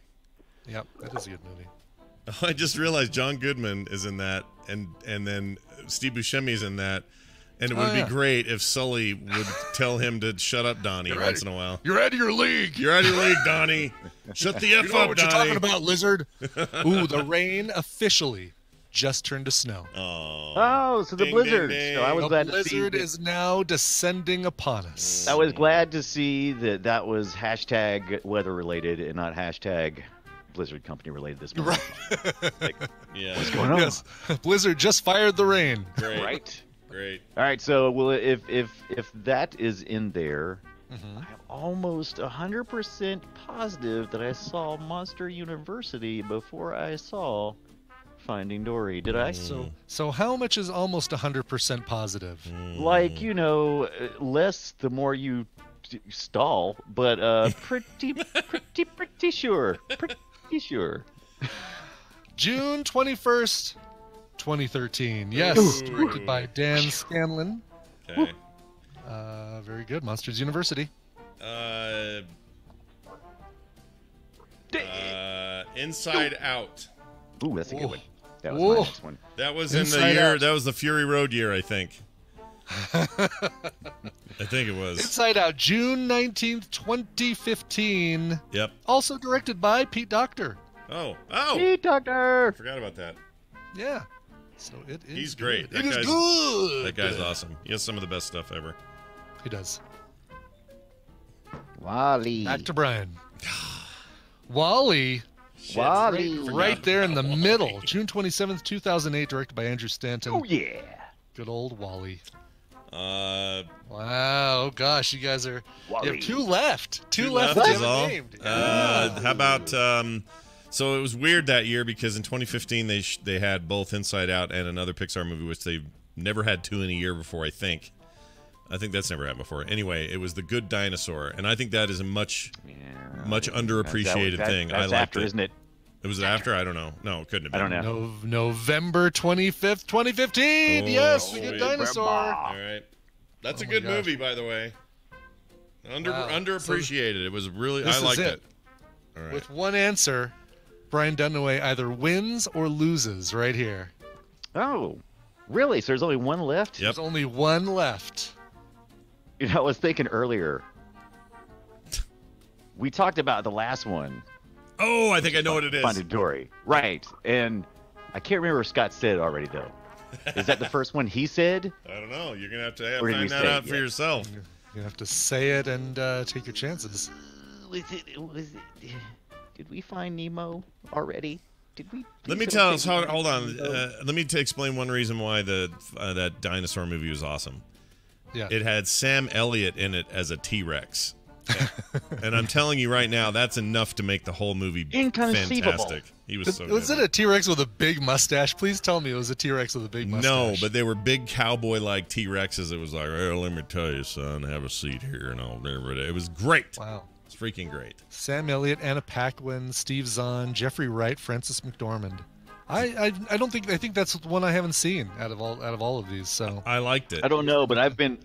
Yep, that is a good movie. I just realized John Goodman is in that, and then Steve Buscemi's in that, and it would be great if Sully would tell him to shut up, Donnie, once in a while. You're out of your league. You're out of your league, Donnie. Shut the F You know up, what Donnie. you're talking about, lizard? Ooh, the rain officially just turned to snow. Oh, so the Ding, blizzard. ding, ding. So I was The glad to see blizzard that- is now descending upon us. I was glad to see that was hashtag weather related and not hashtag Blizzard Company related this month. Right. Yeah. What's going on? Yes, Blizzard just fired the rain. Great. Right. Great. All right. So, well, if that is in there, Mm-hmm. I'm almost 100% positive that I saw Monster University before I saw Finding Dory. Did I? So how much is almost 100% positive? Like, less the more you stall, but pretty sure. Pretty sure. June 21st, 2013. Yes, directed by Dan Scanlon. Okay. Very good. Monsters University. Inside Out. Ooh, that's a good one. That was Whoa. my next one. That was in the Inside year. Out. That was the Fury Road year, I think. I think it was. Inside Out, June 19th, 2015. Yep. Also directed by Pete Docter. Oh. Pete Doctor. Forgot about that. Yeah. So it is. He's great. It is good. That guy's awesome. He has some of the best stuff ever. He does. Wally. Back to Brian. Wall-E. Wall-E. Right there in the middle. June 27th, 2008, directed by Andrew Stanton. Oh, yeah. Good old Wall-E. Wow. Oh, gosh. You guys are... Wall-E. You have two left. Two left left is all. named. How about... so it was weird that year because in 2015 they had both Inside Out and another Pixar movie, which they never had two in a year before, I think. I think that's never happened before. Anyway, it was The Good Dinosaur, and I think that is a much underappreciated thing. That's I liked after, it. isn't it? Was it after? I don't know. No, it couldn't have been. I don't know. November 25th, 2015. Yes, The Good Dinosaur. All right. That's a good movie, by the way. Underappreciated. It was really... I liked it. All right. With one answer, Brian Dunaway either wins or loses right here. Oh, really? So there's only one left? Yep. There's only one left. You know, I was thinking earlier. We talked about the last one. Oh, I think I know what it is. Finding Dory. Right. And I can't remember if Scott said it already, though. Is that the first one he said? I don't know. You're going to have to Or did we find that say out it for yet? yourself. You have to say it and take your chances. Did we find Nemo already? Did we? Let me tell us. Hold on. Let me explain one reason why that dinosaur movie was awesome. Yeah. It had Sam Elliott in it as a T-Rex. And I'm telling you right now, that's enough to make the whole movie Inconceivable. fantastic. He was so good. Was it a T-Rex with a big mustache? Please tell me it was a T-Rex with a big mustache. No, but they were big cowboy-like T-Rexes. It was like, hey, let me tell you, son, have a seat here and all. It was great. Wow. It's freaking great. Sam Elliott, Anna Paquin, Steve Zahn, Jeffrey Wright, Francis McDormand. I think that's one I haven't seen out of all of these. So I liked it. I don't know, but I've been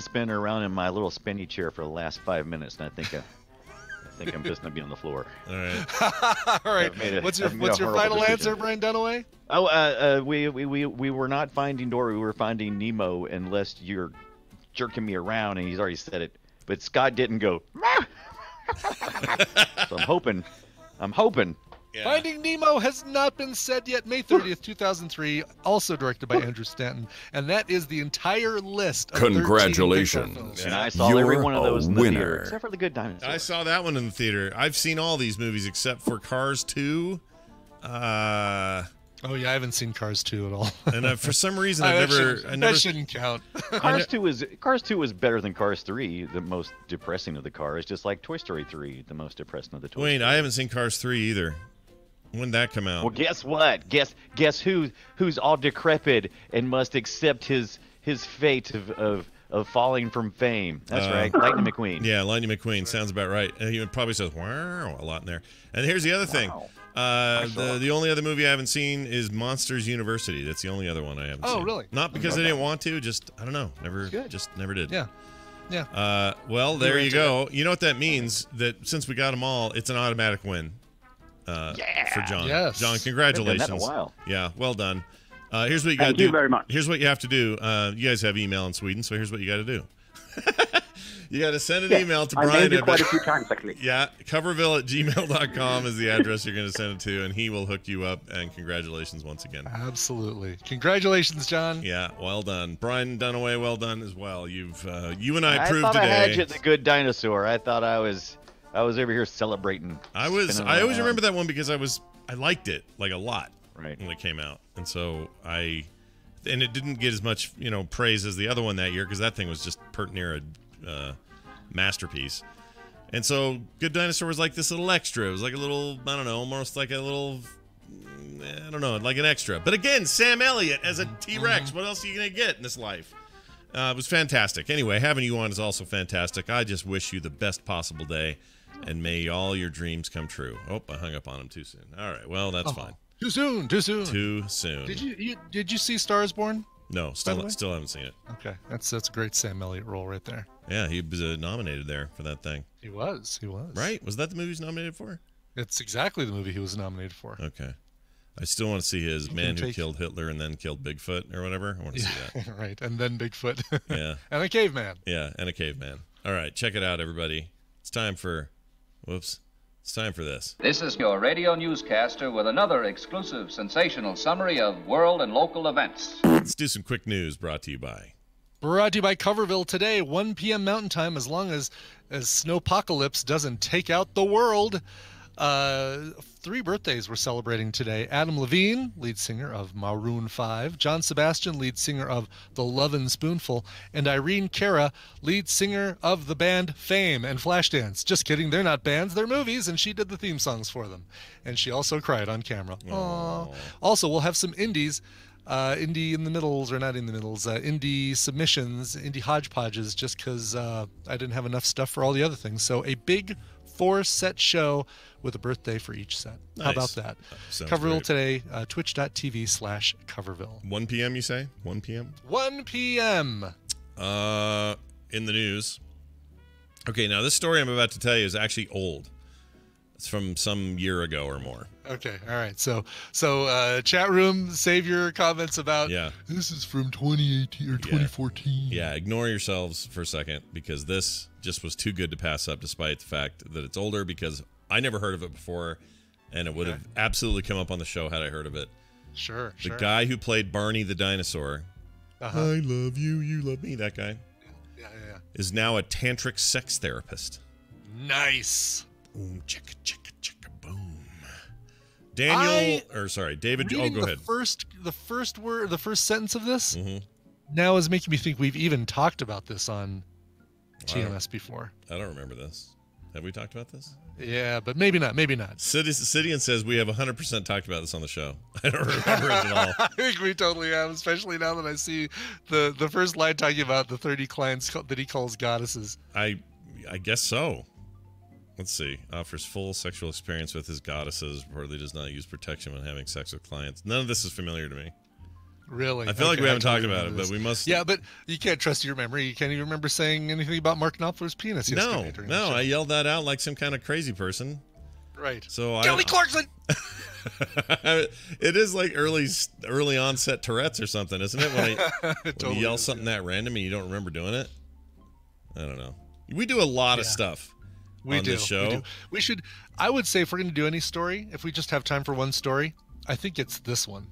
spinning around in my little spinny chair for the last 5 minutes, and I think I'm just gonna be on the floor. All right. all right. What's your final answer, Brian Dunaway? Oh, we were not finding Dory. We were finding Nemo, unless you're jerking me around, and he's already said it. But Scott didn't go. So I'm hoping. Yeah. Finding Nemo has not been said yet. May 30th, 2003, also directed by Andrew Stanton, and that is the entire list. Of Congratulations. 13 Pixar films. And I saw every one of those in the winner. theater, except for The Good Dinosaur. I saw that one in the theater. I've seen all these movies except for Cars 2. Oh yeah, I haven't seen Cars 2 at all. And for some reason, that shouldn't count. Cars 2 is better than Cars 3, the most depressing of the cars, just like Toy Story 3, the most depressing of the Toy Wait, Story. I haven't seen Cars 3 either. When did that come out? Well, guess what? Guess who's all decrepit and must accept his fate of falling from fame. That's right, Lightning McQueen. Yeah, Lightning McQueen sounds about right. And he probably says "wow" a lot in there. And here's the other thing. The only other movie I haven't seen is Monsters University. That's the only other one I haven't seen. Oh, really? Not because I didn't want to, just I don't know, never did. Yeah. Yeah. Well, there you go. You know what that means? That since we got them all, it's an automatic win. For John. Yes. John, congratulations. I've done that in a while. Yeah, well done. Here's what you got to do. Thank you very much. Here's what you have to do. You guys have email in Sweden, so here's what you got to do. You got to send an email to I Brian. named it quite a few times, actually. Yeah, coverville@gmail.com is the address you're going to send it to, and he will hook you up. And congratulations once again. Absolutely. Congratulations, John. Yeah, well done. Brian Dunaway, well done as well. You and I proved thought today. I had you The Good Dinosaur. I thought I was over here celebrating. I always remember that one because I liked it like a lot right when it came out, and so and it didn't get as much praise as the other one that year because that thing was just pert near a masterpiece. And so Good Dinosaur was like this little extra. It was like a little, I don't know, almost like a little, I don't know, like an extra. But again, Sam Elliott as a T-Rex. What else are you gonna get in this life? It was fantastic. Anyway, having you on is also fantastic. I just wish you the best possible day. And may all your dreams come true. Oh, I hung up on him too soon. All right, well, that's fine. Too soon. Too soon. Did you see Stars Born? No, still haven't seen it. Okay, that's a great Sam Elliott role right there. Yeah, he was nominated there for that thing. He was. Right? Was that the movie he was nominated for? It's exactly the movie he was nominated for. Okay. I still want to see his Man Who Killed Hitler and Then Killed Bigfoot or whatever. I want to see that. Right, and then Bigfoot. Yeah. And a caveman. Yeah, and a caveman. All right, check it out, everybody. It's time for this. This is your radio newscaster with another exclusive sensational summary of world and local events. Let's do some quick news brought to you by Coverville today, 1 p.m. Mountain Time, as long as Snowpocalypse doesn't take out the world. 3 birthdays we're celebrating today. Adam Levine, lead singer of Maroon 5. John Sebastian, lead singer of The Lovin' Spoonful. And Irene Cara, lead singer of the band Fame and Flashdance. Just kidding, they're not bands, they're movies, and she did the theme songs for them. And she also cried on camera. Aww. Also, we'll have some indies. Indie in the middles, or not in the middles, indie submissions, indie hodgepodges, just because I didn't have enough stuff for all the other things. So a big 4-set show with a birthday for each set. Nice. How about that? Coverville today, twitch.tv/Coverville. 1 p.m. you say? 1 p.m.? 1 p.m. In the news. Okay, now this story I'm about to tell you is actually old. It's from some year ago or more. Okay, all right. So chat room, save your comments about this is from 2018 or 2014. Yeah, ignore yourselves for a second because this just was too good to pass up despite the fact that it's older because I never heard of it before and it would have absolutely come up on the show had I heard of it. Sure. The guy who played Barney the dinosaur, I love you, you love me, that guy, is now a tantric sex therapist. Nice. Boom, chicka, chicka, chicka, boom. David. Oh, go ahead. The first sentence of this now is making me think we've even talked about this on TMS before. I don't remember this. Have we talked about this? Yeah, but maybe not. Cidian says we have 100% talked about this on the show. I don't remember it at all. I think we totally have, especially now that I see the first line talking about the 30 clients that he calls goddesses. I guess so. Let's see. Offers full sexual experience with his goddesses. Reportedly does not use protection when having sex with clients. None of this is familiar to me. Really? I feel like we haven't talked about it, but we must. Yeah, but you can't trust your memory. You can't even remember saying anything about Mark Knopfler's penis yesterday. No, I yelled that out like some kind of crazy person. Right. So Kelly Clarkson! It is like early onset Tourette's or something, isn't it? When totally you yell something that random and you don't remember doing it. I don't know. We do a lot of stuff. This show. We should. I would say if we're going to do any story, if we just have time for one story, I think it's this one.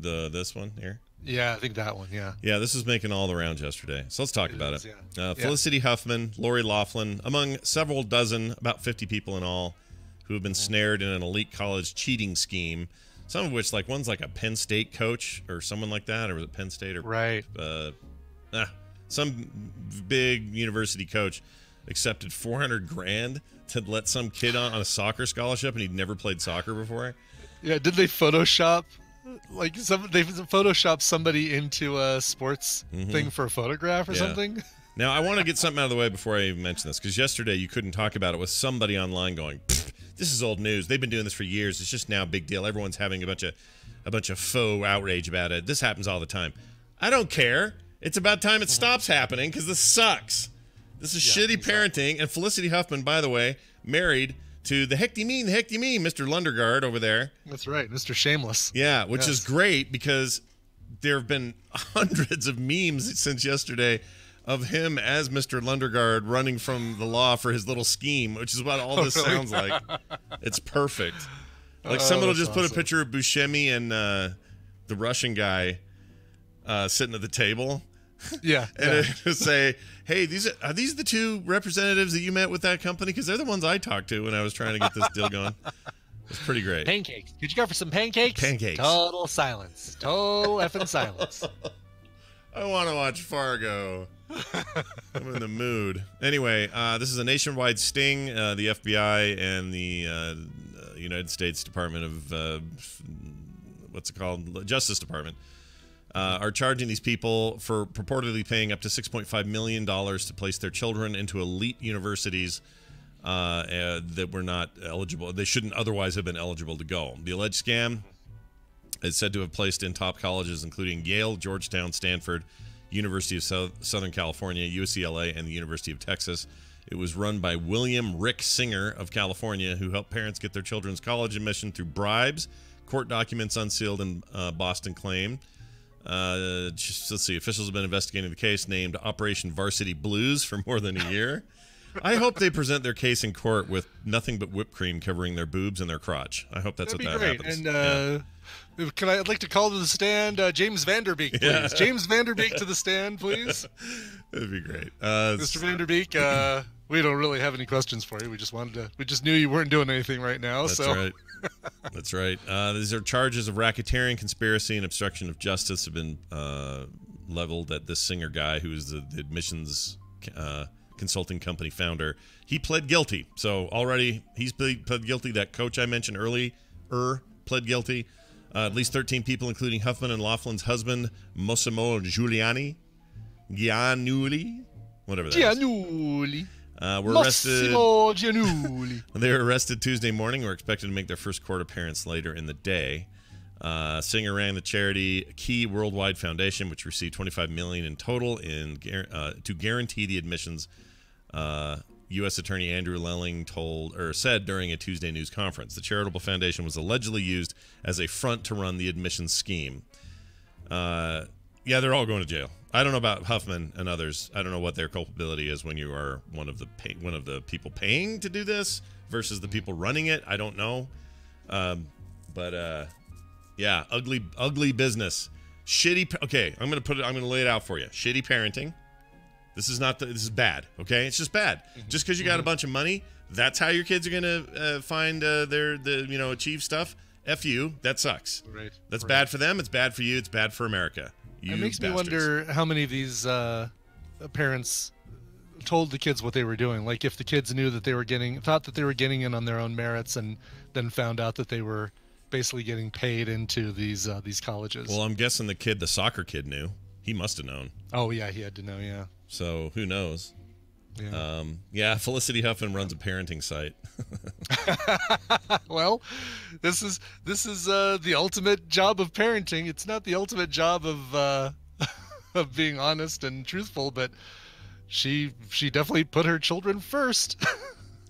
This one here. Yeah, I think that one. Yeah. Yeah, this was making all the rounds yesterday. So let's talk about it. Yeah. Felicity Huffman, Lori Loughlin, among several dozen, about 50 people in all, who have been snared in an elite college cheating scheme. Some of which, like one's like a Penn State coach or someone like that, or was it Penn State or right? Some big university coach accepted $400,000 to let some kid on a soccer scholarship, and he'd never played soccer before. Yeah, did they Photoshop? They Photoshop somebody into a sports thing for a photograph or something? Now, I want to get something out of the way before I even mention this, because yesterday you couldn't talk about it with somebody online going, this is old news. They've been doing this for years. It's just now a big deal. Everyone's having a bunch of faux outrage about it. This happens all the time. I don't care. It's about time it stops happening, because this sucks. This is shitty parenting. And Felicity Huffman, by the way, married to the heck do you mean, Mr. Lundergaard over there. That's right, Mr. Shameless. Yeah, which is great because there have been hundreds of memes since yesterday of him as Mr. Lundergaard running from the law for his little scheme, which is what all this sounds like. It's perfect. Like someone will just put a picture of Buscemi and the Russian guy sitting at the table. Yeah. And it would say, hey, are these the two representatives that you met with that company? Because they're the ones I talked to when I was trying to get this deal going. It's pretty great. Pancakes. Could you go for some pancakes? Pancakes. Total silence. Total effing silence. I want to watch Fargo. I'm in the mood. Anyway, this is a nationwide sting. The FBI and the United States Department of Justice Department are charging these people for purportedly paying up to $6.5 million to place their children into elite universities that were not eligible. They shouldn't otherwise have been eligible to go. The alleged scam is said to have placed in top colleges including Yale, Georgetown, Stanford, University of Southern California, UCLA, and the University of Texas. It was run by William Rick Singer of California, who helped parents get their children's college admission through bribes. Court documents unsealed in Boston claim. Let's see. Officials have been investigating the case named Operation Varsity Blues for more than a year. I hope they present their case in court with nothing but whipped cream covering their boobs and their crotch. I hope that's That'd what be that great. happens. And I'd like to call to the stand James Vanderbeek, please. James Vanderbeek to the stand, please. That'd be great. Mr. Vanderbeek, we don't really have any questions for you. We just knew you weren't doing anything right now. That's right. That's right. These are charges of racketeering, conspiracy, and obstruction of justice have been leveled at this Singer guy who is the admissions consulting company founder. He pled guilty. So already he's pled guilty. That coach I mentioned earlier pled guilty. At least 13 people, including Huffman and Laughlin's husband, Massimo Giuliani, whatever that is. Were arrested. They were arrested Tuesday morning. Were expected to make their first court appearance later in the day. Singer ran the charity Key Worldwide Foundation, which received $25 million in total to guarantee the admissions. U.S. Attorney Andrew Lelling said during a Tuesday news conference, the charitable foundation was allegedly used as a front to run the admissions scheme. Yeah, they're all going to jail. I don't know about Huffman and others. I don't know what their culpability is when you are one of the people paying to do this versus the people running it. I don't know. Yeah, ugly business. Shitty. Okay, I'm gonna lay it out for you. Shitty parenting. This is bad. Okay, it's just bad. Just because you got a bunch of money, that's how your kids are gonna find achieve stuff. F you. That sucks. Right. That's bad for them. It's bad for you. It's bad for America. It makes me wonder how many of these parents told the kids what they were doing. Like if the kids knew that thought that they were getting in on their own merits, and then found out that they were basically getting paid into these colleges. Well, I'm guessing the soccer kid knew. He must have known. Oh yeah, he had to know. Yeah. So who knows? Yeah. Felicity Huffman runs a parenting site. Well, this is the ultimate job of parenting. It's not the ultimate job of of being honest and truthful, but she definitely put her children first.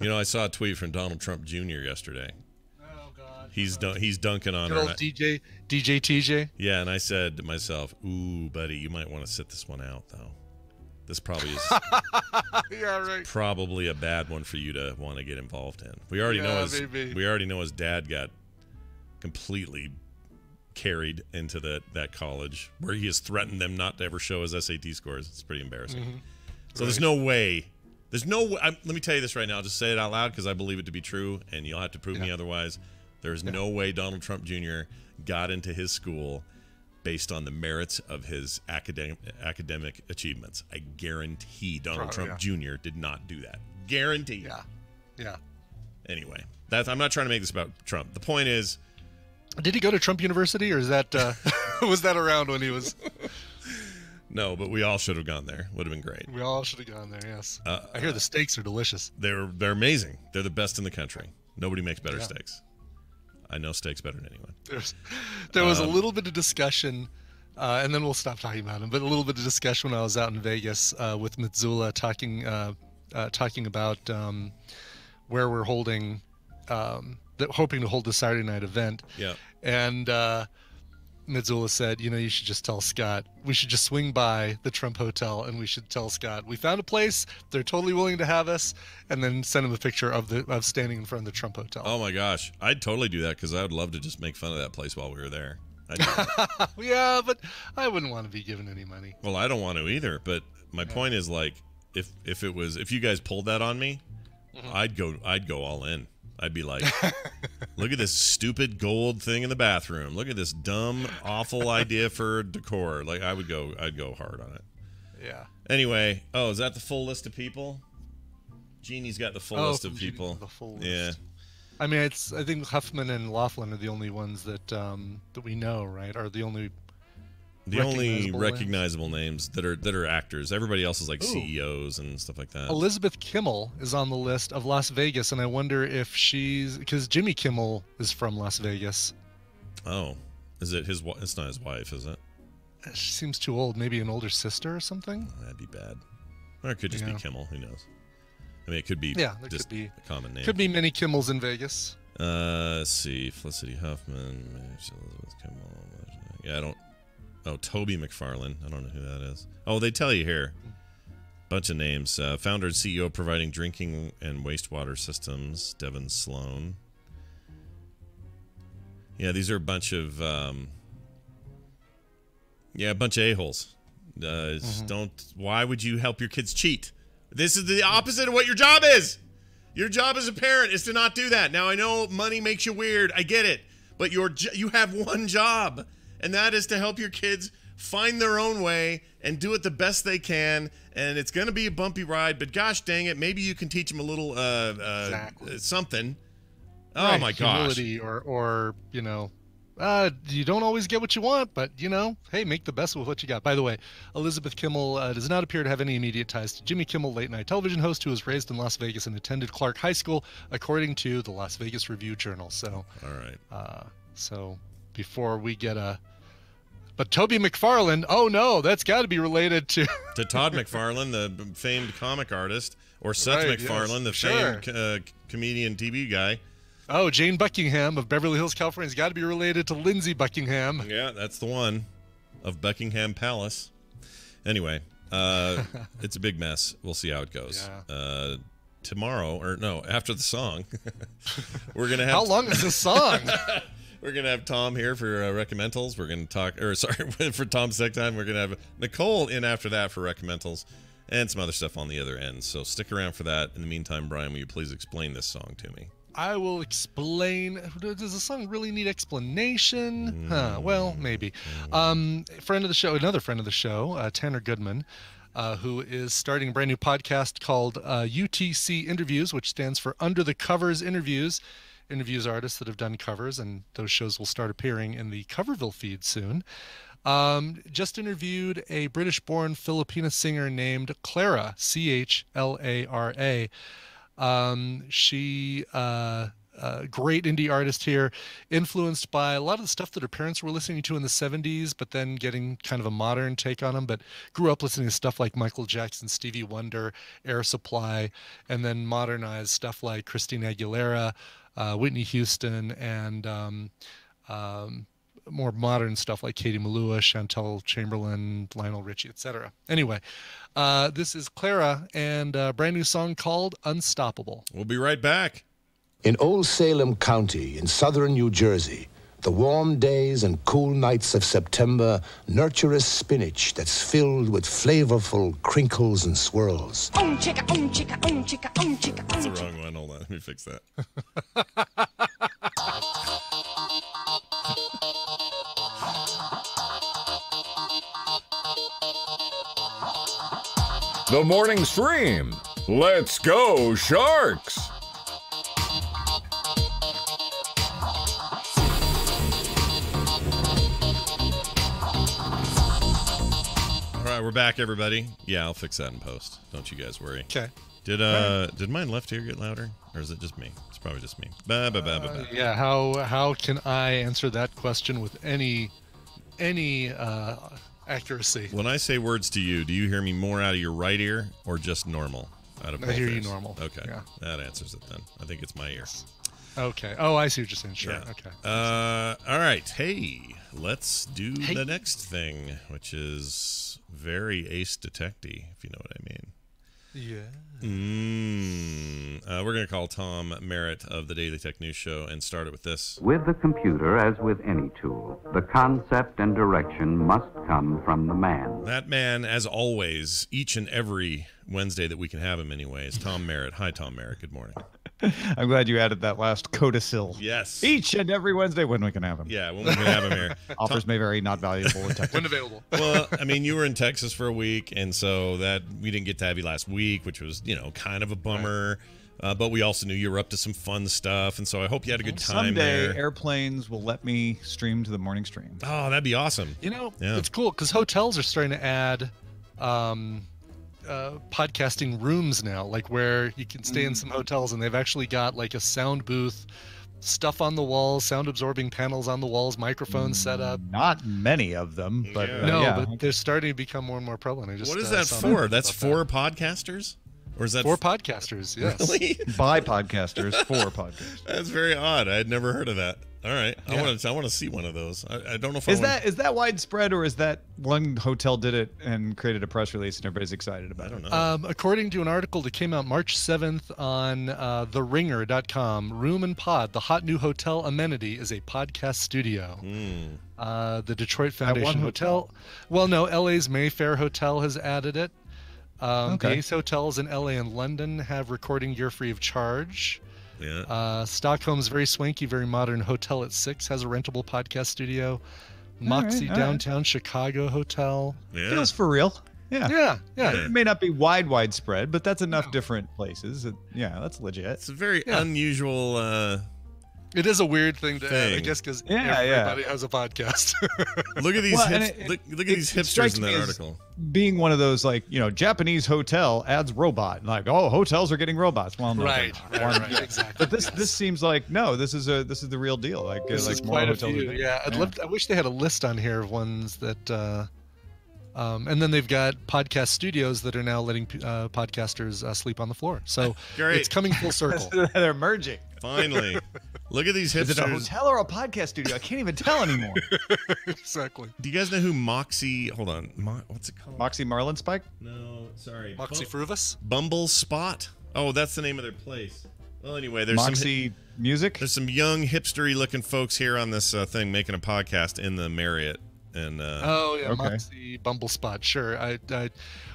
I saw a tweet from Donald Trump Jr. yesterday. Oh God. He's dunking on her. Old DJ TJ. Yeah, and I said to myself, "Ooh, buddy, you might want to sit this one out, though. This probably is yeah, right. Probably a bad one for you to want to get involved in. We already know his dad got completely carried into that college where he has threatened them not to ever show his SAT scores. It's pretty embarrassing. Mm-hmm. So there's no way. Let me tell you this right now. I'll just say it out loud because I believe it to be true, and you'll have to prove me otherwise. There's no way Donald Trump Jr. got into his school based on the merits of his academic achievements. I guarantee Donald Trump Jr. did not do that. Guarantee. Yeah. Anyway, I'm not trying to make this about Trump. The point is, did he go to Trump University, or is that was that around when he was? No, but we all should have gone there. Would have been great. We all should have gone there. Yes. I hear the steaks are delicious. They're amazing. They're the best in the country. Nobody makes better steaks. I know steaks better than anyone. There was a little bit of discussion, and then we'll stop talking about him, but a little bit of discussion when I was out in Vegas with Mitsula talking about where we're hoping to hold the Saturday night event. Yeah. And Mitsula said, you should just tell Scott. We should just swing by the Trump Hotel, and we should tell Scott, we found a place. They're totally willing to have us, and then send him a picture of standing in front of the Trump Hotel. Oh my gosh, I'd totally do that because I would love to just make fun of that place while we were there. Yeah, but I wouldn't want to be given any money. Well, I don't want to either. But my point is, like, if you guys pulled that on me, I'd go all in. I'd be like, look at this stupid gold thing in the bathroom. Look at this dumb, awful idea for decor. Like, I'd go hard on it. Yeah. Anyway, is that the full list of people? Jeannie's got the full list of people. The full list. I mean, I think Huffman and Laughlin are the only ones that we know, right? Are the only recognizable names that are actors. Everybody else is like CEOs and stuff like that. Elizabeth Kimmel is on the list of Las Vegas, and I wonder if because Jimmy Kimmel is from Las Vegas. Oh, is it his? It's not his wife, is it? She seems too old. Maybe an older sister or something. That'd be bad. Or it could just be Kimmel. Who knows? I mean, it could be just a common name. Could be many Kimmels in Vegas. Let's see. Felicity Huffman, Elizabeth Kimmel. Yeah, I don't. Oh, Toby McFarlane. I don't know who that is. Oh, they tell you here. Bunch of names. Founder and CEO providing drinking and wastewater systems, Devin Sloan. Yeah, these are a bunch of a-holes. Don't. Why would you help your kids cheat? This is the opposite of what your job is. Your job as a parent is to not do that. Now, I know money makes you weird. I get it. But you have one job, and that is to help your kids find their own way and do it the best they can. And it's going to be a bumpy ride, but gosh dang it, maybe you can teach them a little something. Oh, right, my gosh. Humility or you don't always get what you want, but, hey, make the best with what you got. By the way, Elizabeth Kimmel does not appear to have any immediate ties to Jimmy Kimmel, late-night television host who was raised in Las Vegas and attended Clark High School, according to the Las Vegas Review-Journal. So, all right. So before we get But Toby McFarlane, oh no, that's got to be related to Todd McFarlane, the famed comic artist, or Seth MacFarlane, the famed comedian TV guy. Oh, Jane Buckingham of Beverly Hills, California has got to be related to Lindsay Buckingham. Yeah, that's the one of Buckingham Palace. Anyway, it's a big mess. We'll see how it goes. Yeah. After the song, we're going to have... How long is this song? We're going to have Tom here for Recomentals. We're going to talk... for Tom's Tech Time, we're going to have Nicole in after that for Recomentals and some other stuff on the other end. So stick around for that. In the meantime, Brian, will you please explain this song to me? I will explain. Does the song really need explanation? Well, maybe. Another friend of the show, Tanner Goodman, who is starting a brand new podcast called UTC Interviews, which stands for Under the Covers Interviews. Interviews artists that have done covers, and those shows will start appearing in the Coverville feed soon. Just interviewed a British-born Filipina singer named Clara, Chlara. She great indie artist here, influenced by a lot of the stuff that her parents were listening to in the 70s, but then getting kind of a modern take on them, but grew up listening to stuff like Michael Jackson, Stevie Wonder, Air Supply, and then modernized stuff like Christina Aguilera, Whitney Houston, and more modern stuff like Katie Malua, Chantel Chamberlain, Lionel Richie, etc. Anyway, this is Clara and a brand new song called Unstoppable. We'll be right back. In Old Salem County in southern New Jersey, the warm days and cool nights of September nurture a spinach that's filled with flavorful crinkles and swirls. Chicka, chicka, chicka, chicka. That's the wrong one. Hold on, let me fix that. The morning stream. Let's go, Sharks! All right, we're back, everybody. Yeah, I'll fix that in post. Don't you guys worry. Okay. Did mine left ear get louder, or is it just me? It's probably just me. Yeah. How can I answer that question with any accuracy? When I say words to you, do you hear me more out of your right ear or just normal? Out of both I hear ears? you normal. Okay. Yeah. That answers it then. I think it's my ear. Okay. Oh, I see what you're saying. Sure. Yeah. Okay. All right. Hey, let's do the next thing, which is very ace detecty, if you know what I mean. Yeah. We're going to call Tom Merritt of the Daily Tech News Show and start it with this. With the computer, as with any tool, the concept and direction must come from the man. That man, as always, each and every Wednesday that we can have him anyway, is Tom Merritt. Hi, Tom Merritt. Good morning. I'm glad you added that last codicil. Yes. Each and every Wednesday when we can have him. Yeah, when we can have him here. Offers may vary, not valuable in Texas. When available. Well, I mean, you were in Texas for a week, and so that we didn't get to have you last week, which was, kind of a bummer. Right. But we also knew you were up to some fun stuff, and so I hope you had a good time there. Someday, airplanes will let me stream to the morning stream. Oh, that'd be awesome. It's cool because hotels are starting to add podcasting rooms now, like where you can stay in some hotels, and they've actually got like a sound booth, stuff on the walls, sound absorbing panels on the walls, microphones set up. Not many of them, but but they're starting to become more and more prevalent. What is that for? That's for podcasters? Or is that for podcasters? Yes. Really? By podcasters for podcasters. That's very odd. I had never heard of that. All right, Yeah. I want to see one of those. I don't know if Is that widespread, or is that one hotel did it and created a press release and everybody's excited about it? I don't know. According to an article that came out March 7th on TheRinger.com, Room and Pod, the hot new hotel amenity, is a podcast studio. The Detroit Foundation Hotel. Well, no, LA's Mayfair Hotel has added it. The Ace Hotels in LA and London have recording gear free of charge. Yeah. Stockholm's very swanky, very modern Hotel at 6 has a rentable podcast studio. Moxie Downtown Chicago Hotel. Yeah. Feels for real. Yeah. Yeah. It may not be widespread, but that's enough different places. Yeah, that's legit. It's a very unusual. It is a weird thing to add, I guess, because everybody has a podcast. Look at these look at these hipsters in that article. Being one of those, like, Japanese hotel adds robot. Like, oh, hotels are getting robots. Well, no, right, exactly. But this seems like, no, this is the real deal. Like, this is more quite a hotels. few. Yeah, I wish they had a list on here of ones that. And then they've got podcast studios that are now letting podcasters sleep on the floor. So it's coming full circle. They're merging. Finally. Look at these hipsters. Is it a hotel or a podcast studio? I can't even tell anymore. Exactly. Do you guys know who Moxie? Hold on. What's it called? Moxie Marlinspike? No, sorry. Moxie Fruvis? Bumble Spot? Oh, that's the name of their place. Well, anyway, there's Moxie Music. There's some young hipstery looking folks here on this thing making a podcast in the Marriott. And Moxie Bumble Spot. Sure. I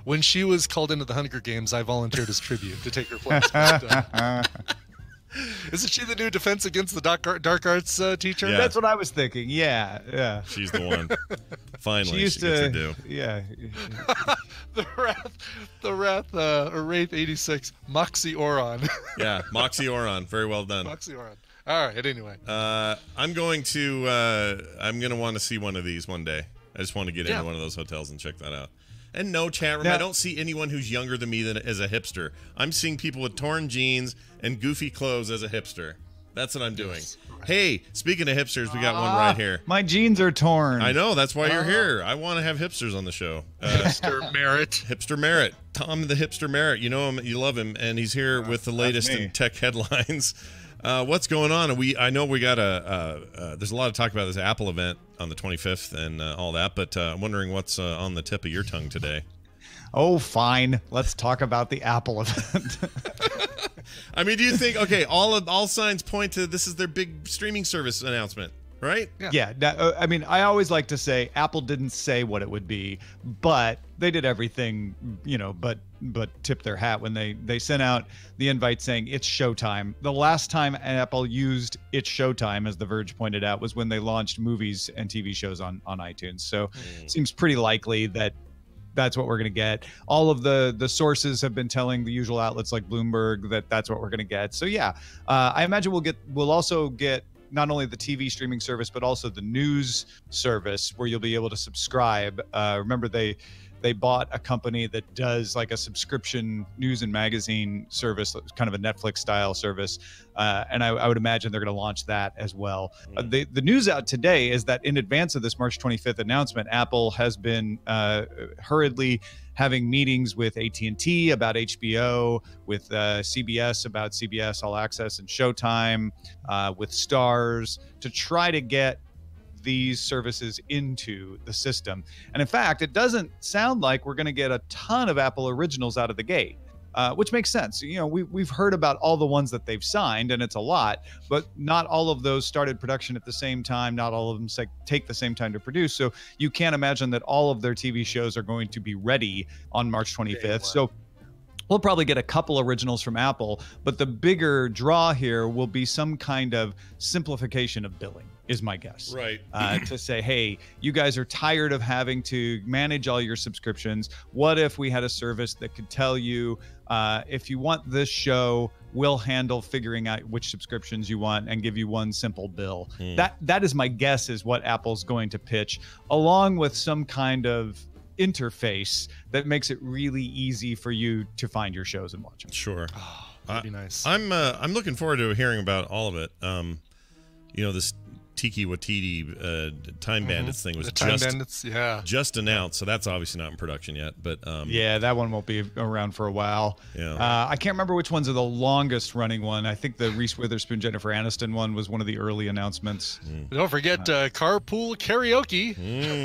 when she was called into the Hunger Games, I volunteered as tribute to take her place. Isn't she the new Defense Against the Dark Arts teacher? Yeah. That's what I was thinking. Yeah. She's the one. Finally, she gets her due. Yeah. the Wraith 86, Moxie Oron. Yeah, Moxie Oron. Very well done. Moxie Oron. All right. Anyway, I'm going to want to see one of these one day. I just want to get into one of those hotels and check that out. And no chat room. I don't see anyone who's younger than me as a hipster. I'm seeing people with torn jeans and goofy clothes as a hipster. That's what I'm doing. Yes. Hey, speaking of hipsters, we got one right here. My jeans are torn. I know. That's why you're here. I want to have hipsters on the show. Hipster Merritt. Hipster Merritt. Tom the Hipster Merritt. You know him. You love him. And he's here with the latest in tech headlines. What's going on? I know we got there's a lot of talk about this Apple event on the 25th and all that, but I'm wondering what's on the tip of your tongue today. Oh, fine. Let's talk about the Apple event. I mean, do you think, all signs point to this is their big streaming service announcement, right? Yeah. I mean, I always like to say Apple didn't say what it would be, but they did everything, but tip their hat when they sent out the invite saying it's showtime. The last time Apple used it's showtime, as The Verge pointed out, was when they launched movies and TV shows on iTunes. So it seems pretty likely that that's what we're going to get. All of the sources have been telling the usual outlets like Bloomberg that that's what we're going to get. So yeah, I imagine we'll also get not only the TV streaming service, but also the news service where you'll be able to subscribe. Remember, they bought a company that does like a subscription news and magazine service, kind of a Netflix style service. And I would imagine they're going to launch that as well. The news out today is that in advance of this March 25th announcement, Apple has been hurriedly having meetings with AT&T about HBO, with CBS about CBS All Access and Showtime, with Starz, to try to get these services into the system. And in fact, it doesn't sound like we're going to get a ton of Apple originals out of the gate, which makes sense. We've heard about all the ones that they've signed, and it's a lot, but not all of those started production at the same time. Not all of them take the same time to produce. So you can't imagine that all of their TV shows are going to be ready on March 25th. So we'll probably get a couple originals from Apple, but the bigger draw here will be some kind of simplification of billing, is my guess. Right. To say, hey, you guys are tired of having to manage all your subscriptions. What if we had a service that could tell you, if you want this show, we'll handle figuring out which subscriptions you want and give you one simple bill. That is my guess, is what Apple's going to pitch, along with some kind of interface that makes it really easy for you to find your shows and watch them. Sure. That'd be nice. I'm looking forward to hearing about all of it. This Tiki Watiti Time Bandits thing was just announced, so that's obviously not in production yet. But yeah, that one won't be around for a while. Yeah. I can't remember which ones are the longest running one. I think the Reese Witherspoon, Jennifer Aniston one was one of the early announcements. Don't forget Carpool Karaoke.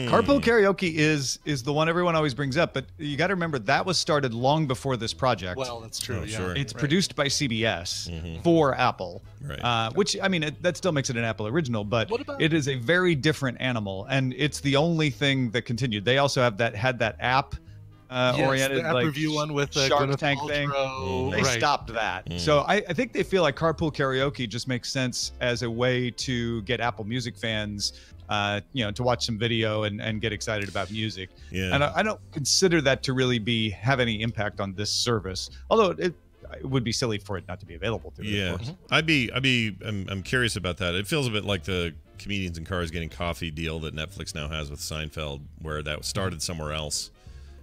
Carpool Karaoke is the one everyone always brings up, but you got to remember that was started long before this project. Well, that's true. Sure. It's produced by CBS for Apple, which, I mean, that still makes it an Apple original, but it is a very different animal, and it's the only thing that continued. They also had that app oriented, the app like review one with Shark Gwyneth Tank Paltrow. thing. They stopped that. So I think they feel like Carpool Karaoke just makes sense as a way to get Apple Music fans to watch some video and get excited about music. Yeah. And I don't consider that to really have any impact on this service, although it would be silly for it not to be available to. Yeah, of course. I'm curious about that. It feels a bit like the Comedians in Cars Getting Coffee deal that Netflix now has with Seinfeld, where that started somewhere else.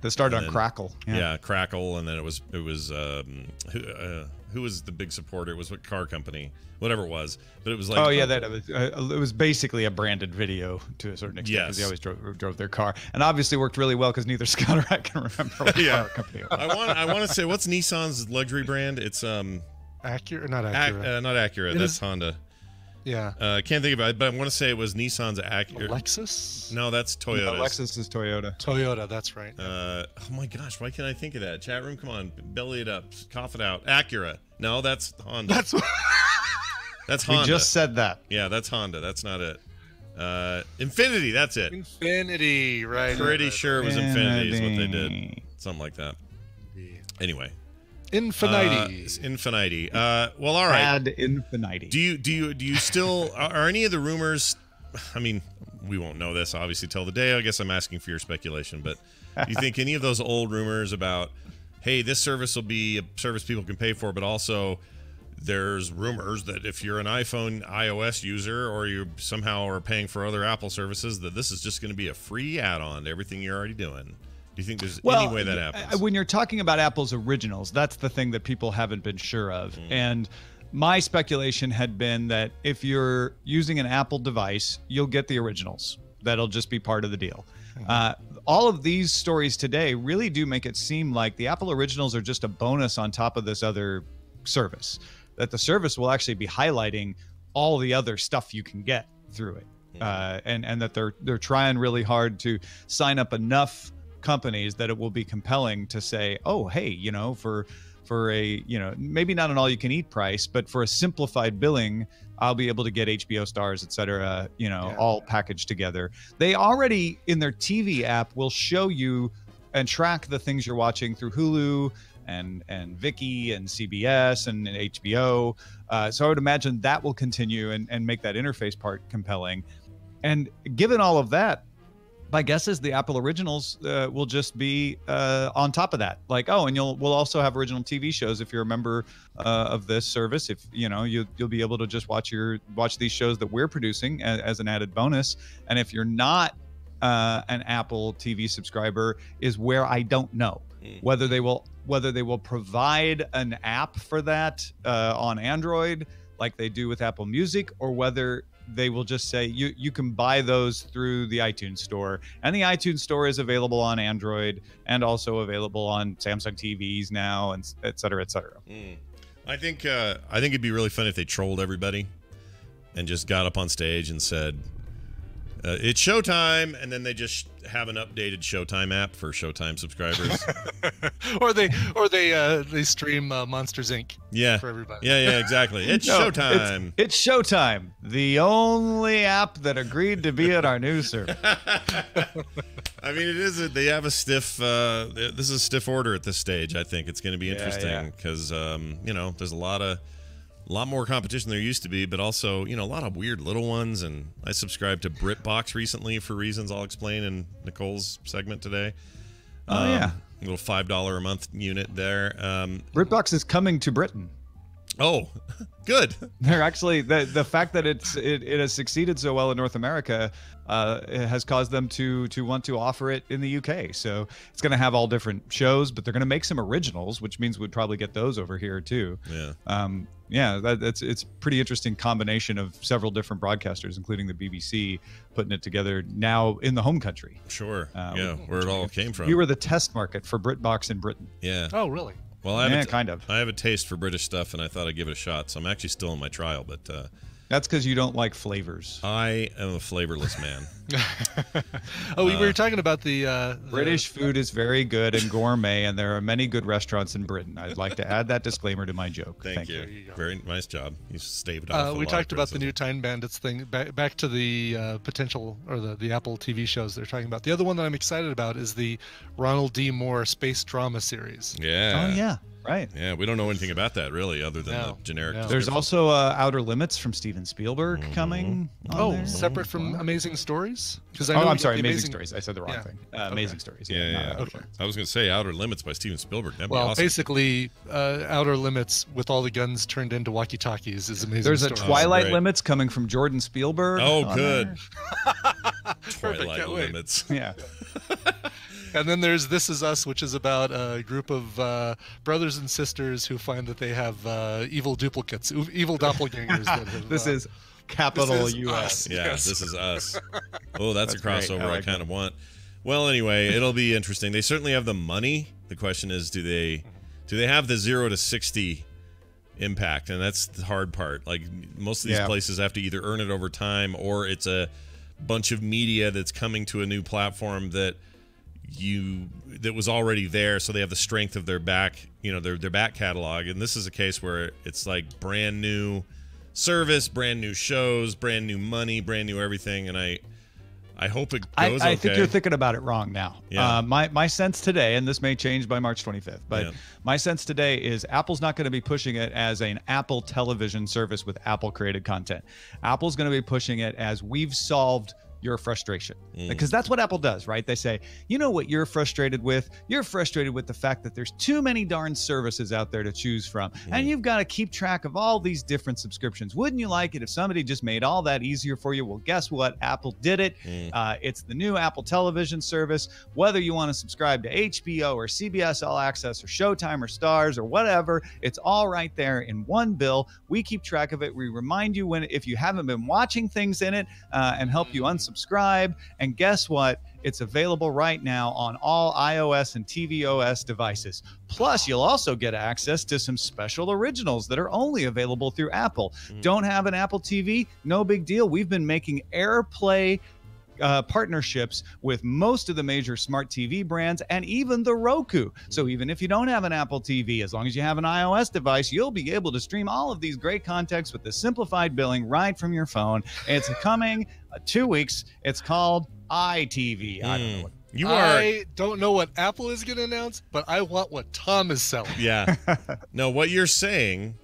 That started on Crackle. Yeah, Crackle, and then it was who was the big supporter? It was what car company, whatever it was. But it was like it was basically a branded video to a certain extent because they always drove their car, and obviously worked really well because neither Scott or I can remember what car company it was. I want to say, what's Nissan's luxury brand? It's Acura, not Acura. Not Acura. That's Honda. Yeah. Can't think of it, but I want to say it was Nissan's Acura. Lexus? No, that's Toyota. Lexus is Toyota. Toyota, that's right. Oh my gosh, why can't I think of that? Chat room, come on, belly it up, cough it out. Acura. No, that's Honda. That's Honda. We just said that. Yeah, that's Honda. That's not it. Infinity, that's it. Infinity, right. Pretty sure it was Infinity is what they did. Something like that. Anyway. Infinity. Well, all right. Ad infinity. Do you still are any of the rumors? I mean, we won't know this obviously till the day. I guess I'm asking for your speculation, but do you think any of those old rumors about, hey, this service will be a service people can pay for, but also there's rumors that if you're an iOS user or you somehow are paying for other Apple services, that this is just going to be a free add-on to everything you're already doing? Do you think there's any way that happens? When you're talking about Apple's originals, that's the thing that people haven't been sure of. And my speculation had been that if you're using an Apple device, you'll get the originals. That'll just be part of the deal. All of these stories today really do make it seem like the Apple originals are just a bonus on top of this other service. That the service will actually be highlighting all the other stuff you can get through it. And that they're trying really hard to sign up enough companies that it will be compelling to say, oh, hey, for a, maybe not an all-you-can-eat price, but for a simplified billing, I'll be able to get HBO Stars, etc., all packaged together. They already, in their TV app, will show you and track the things you're watching through Hulu and Viki and CBS and HBO. So I would imagine that will continue and make that interface part compelling. And given all of that, my guess is the Apple originals will just be on top of that. Like, and we'll also have original TV shows if you're a member of this service. If you'll be able to just watch these shows that we're producing as an added bonus. And if you're not an Apple TV subscriber, is where I don't know whether they will provide an app for that on Android like they do with Apple Music, or whether they will just say you can buy those through the iTunes Store. And the iTunes Store is available on Android and also available on Samsung TVs now, and et cetera, et cetera. I think it'd be really fun if they trolled everybody and just got up on stage and said, it's Showtime, and then they just have an updated Showtime app for Showtime subscribers. or they stream Monsters Inc. For everybody. Yeah, exactly. It's Showtime. It's Showtime, the only app that agreed to be at our news service. I mean, it is. They have a stiff. This is a stiff order at this stage. I think it's going to be interesting because there's a lot more competition there used to be, but also, a lot of weird little ones. And I subscribed to BritBox recently for reasons I'll explain in Nicole's segment today. A little $5 a month unit there. BritBox is coming to Britain. Oh, good. They're actually the fact that it has succeeded so well in North America has caused them to want to offer it in the UK. So it's going to have all different shows, but they're going to make some originals, which means we'd probably get those over here too. Yeah. It's pretty interesting combination of several different broadcasters, including the BBC, putting it together now in the home country. Sure. Where it all came from. We were the test market for BritBox in Britain. Yeah. Oh, really? Well, I have kind of. I have a taste for British stuff, and I thought I'd give it a shot. So I'm actually still in my trial, but that's because you don't like flavors. I am a flavorless man. We were talking about the British food is very good and gourmet, and there are many good restaurants in Britain. I'd like to add that disclaimer to my joke. Thank you. Very nice job. You staved off. We talked about the new Time Bandits thing. Back to the potential, or the Apple TV shows they're talking about. The other one that I'm excited about is the Ronald D. Moore space drama series. Yeah. Oh yeah. Right. Yeah, we don't know anything about that really, other than the generic. No. There's also Outer Limits from Steven Spielberg coming. Separate from Amazing Stories? Because I'm sorry, Amazing Stories. I said the wrong thing. Amazing Stories. Yeah. Okay. I was going to say Outer Limits by Steven Spielberg. That'd be awesome. Basically, Outer Limits with all the guns turned into walkie-talkies is Amazing There's Stories. a Twilight Limits coming from Jordan Spielberg. Oh, good. Twilight Limits. Yeah. And then there's This Is Us, which is about a group of brothers and sisters who find that they have evil duplicates, evil doppelgangers. That have, this is capital U.S. Yeah, Yes. This Is Us. Oh, that's a crossover great. I kind of want. Well, anyway, it'll be interesting. They certainly have the money. The question is, do they have the 0 to 60 impact? And that's the hard part. Like, most of these places have to either earn it over time, or it's a bunch of media that's coming to a new platform that was already there, so they have the strength of their back, their back catalog. And this is a case where it's like brand new service, brand new shows, brand new money, brand new everything. And I hope it goes okay. I think you're thinking about it wrong now. Yeah. My sense today, and this may change by March 25th, but my sense today is Apple's not going to be pushing it as an Apple television service with Apple created content. Apple's going to be pushing it as we've solved your frustration, because that's what Apple does, right? They say, you know what you're frustrated with? You're frustrated with the fact that there's too many darn services out there to choose from, and you've got to keep track of all these different subscriptions. Wouldn't you like it if somebody just made all that easier for you? Well, guess what? Apple did it. It's the new Apple television service. Whether you want to subscribe to HBO or CBS All Access or Showtime or Stars or whatever, it's all right there in one bill. We keep track of it. We remind you if you haven't been watching things in it, and help you unsubscribe. And guess what? It's available right now on all iOS and tvOS devices. Plus, you'll also get access to some special originals that are only available through Apple. Don't have an Apple TV? No big deal. We've been making AirPlay partnerships with most of the major smart TV brands and even the Roku. So even if you don't have an Apple TV, as long as you have an iOS device, you'll be able to stream all of these great contexts with the simplified billing right from your phone. It's coming 2 weeks. It's called iTV. I don't know what. I don't know what Apple is going to announce, but I want what Tom is selling. Yeah. No, what you're saying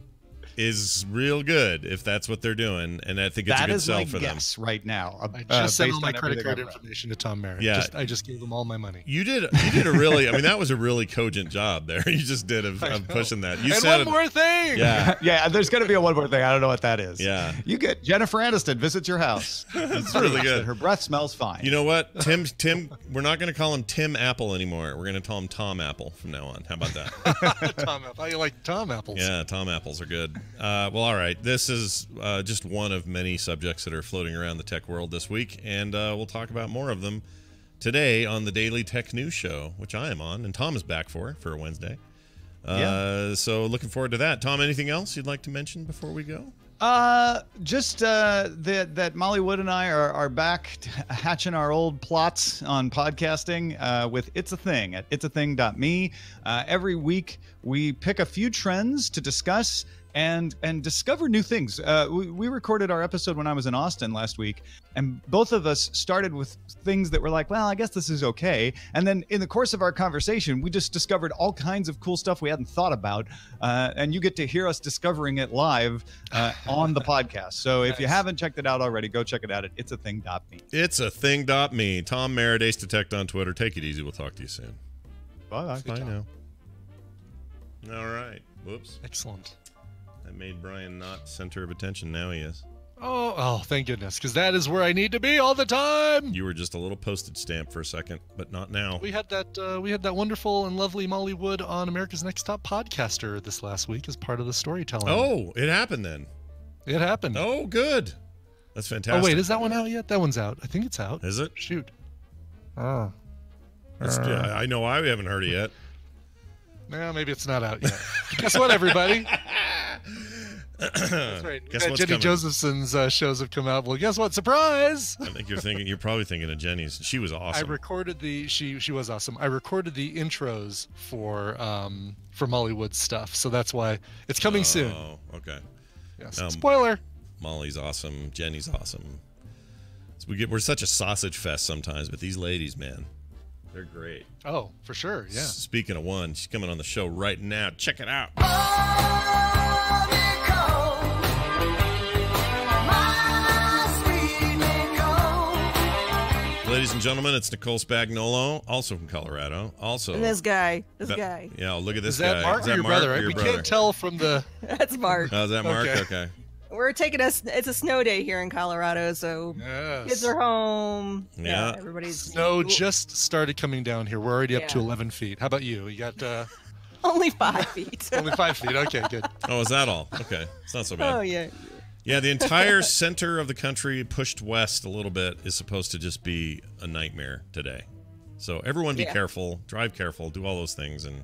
is real good if that's what they're doing, and I think it's a good sell for them. That is my guess right now. I just sent all my credit card information to Tom Merritt. Yeah. I just gave him all my money. You did a really, I mean, that was a really cogent job there. You just did of pushing that. You said one more thing. Yeah. Yeah, there's going to be a one more thing. I don't know what that is. Yeah. You get Jennifer Aniston visits your house. It's really good. Her breath smells fine. You know what? Tim, we're not going to call him Tim Apple anymore. We're going to call him Tom Apple from now on. How about that? Tom Apple. You like Tom Apples. Yeah, Tom Apples are good. Well, all right. This is just one of many subjects that are floating around the tech world this week, and we'll talk about more of them today on the Daily Tech News Show, which I am on, and Tom is back for a Wednesday. So looking forward to that. Tom, anything else you'd like to mention before we go? Just that Molly Wood and I are back hatching our old plots on podcasting with It's a Thing at it'sathing.me. Every week we pick a few trends to discuss and discover new things. We recorded our episode when I was in Austin last week, and both of us started with things that were like, well, I guess this is okay. And then in the course of our conversation, we just discovered all kinds of cool stuff we hadn't thought about. And you get to hear us discovering it live on the podcast. So if you haven't checked it out already, go check it out at it'sathing.me. It'sathing.me. Tom Merritt, Ace Detect on Twitter. Take it easy. We'll talk to you soon. Bye. Bye now. All right. Whoops. Excellent. I made Brian not center of attention. Now he is. Oh, thank goodness, because that is where I need to be all the time. You were just a little postage stamp for a second, but not now. We had that wonderful and lovely Molly Wood on America's Next Top Podcaster this last week as part of the storytelling. Oh, it happened then. It happened. Oh, good. That's fantastic. Oh, wait, is that one out yet? That one's out. I think it's out. Is it? Shoot. Oh. I know I haven't heard it yet. No, maybe it's not out yet. Guess what, everybody? That's right. Guess what's Jenny coming? Josephson's shows have come out. Well, guess what? Surprise! I think you're probably thinking of Jenny's. She was awesome. I recorded she was awesome. I recorded the intros for Molly Wood's stuff, so that's why it's coming soon. Oh, okay. Yes. Spoiler. Molly's awesome. Jenny's awesome. So we're such a sausage fest sometimes, but these ladies, man, they're great. Oh, for sure. Yeah. Speaking of one, she's coming on the show right now. Check it out. Ladies and gentlemen, it's Nicole Spagnolo, also from Colorado. Also, and this guy. Yeah, look at this guy. Is that Mark or your brother? We can't tell from the. That's Mark. Oh, is that Mark? Okay. We're taking it's a snow day here in Colorado, so kids are home. Yeah, everybody's snow just started coming down here. We're already up to 11 feet. How about you? You got only 5 feet. Only 5 feet. Okay, good. Oh, is that all? Okay, it's not so bad. Oh yeah. Yeah, the entire center of the country pushed west a little bit is supposed to just be a nightmare today. So everyone be careful, drive careful, do all those things, and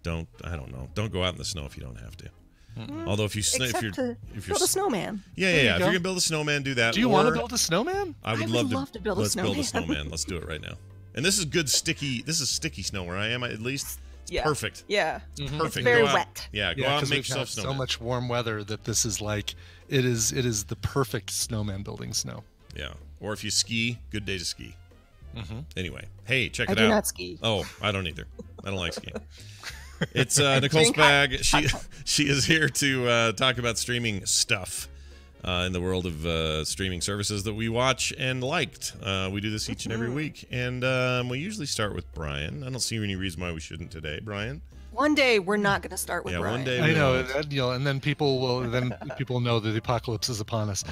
don't go out in the snow if you don't have to. Mm-hmm. Although if you're build a snowman. Yeah. If you're gonna build a snowman, do that. Do you want to build a snowman? I would love to build a snowman. Let's build a snowman. Let's do it right now. And this is good sticky. This is sticky snow where I am at least. Yeah. Perfect. Yeah. Mm-hmm. Perfect. It's very wet. Yeah. Go out and make yourself snowman. So much warm weather that this is like it is the perfect snowman building snow. Yeah. Or if you ski, good day to ski. Mm-hmm. Anyway, hey, check it out. I do not ski. Oh, I don't either. I don't like skiing. It's Nicole Spag. She is here to talk about streaming stuff in the world of streaming services that we watch and liked. We do this each and every week, and we usually start with Brian. I don't see any reason why we shouldn't today, Brian. One day we're not going to start with Brian. One day I know, and then people know that the apocalypse is upon us.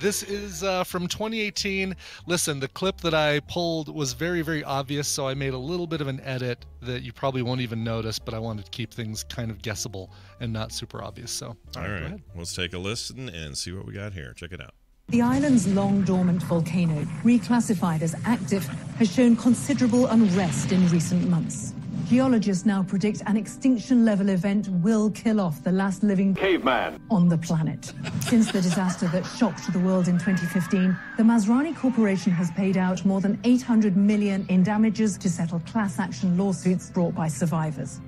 This is from 2018. Listen, the clip that I pulled was very, very obvious, so I made a little bit of an edit that you probably won't even notice, but I wanted to keep things kind of guessable and not super obvious. So, all right, let's take a listen and see what we got here. Check it out. The island's long-dormant volcano, reclassified as active, has shown considerable unrest in recent months. Geologists now predict an extinction-level event will kill off the last living caveman on the planet. Since the disaster that shocked the world in 2015, the Masrani Corporation has paid out more than $800 million in damages to settle class action lawsuits brought by survivors.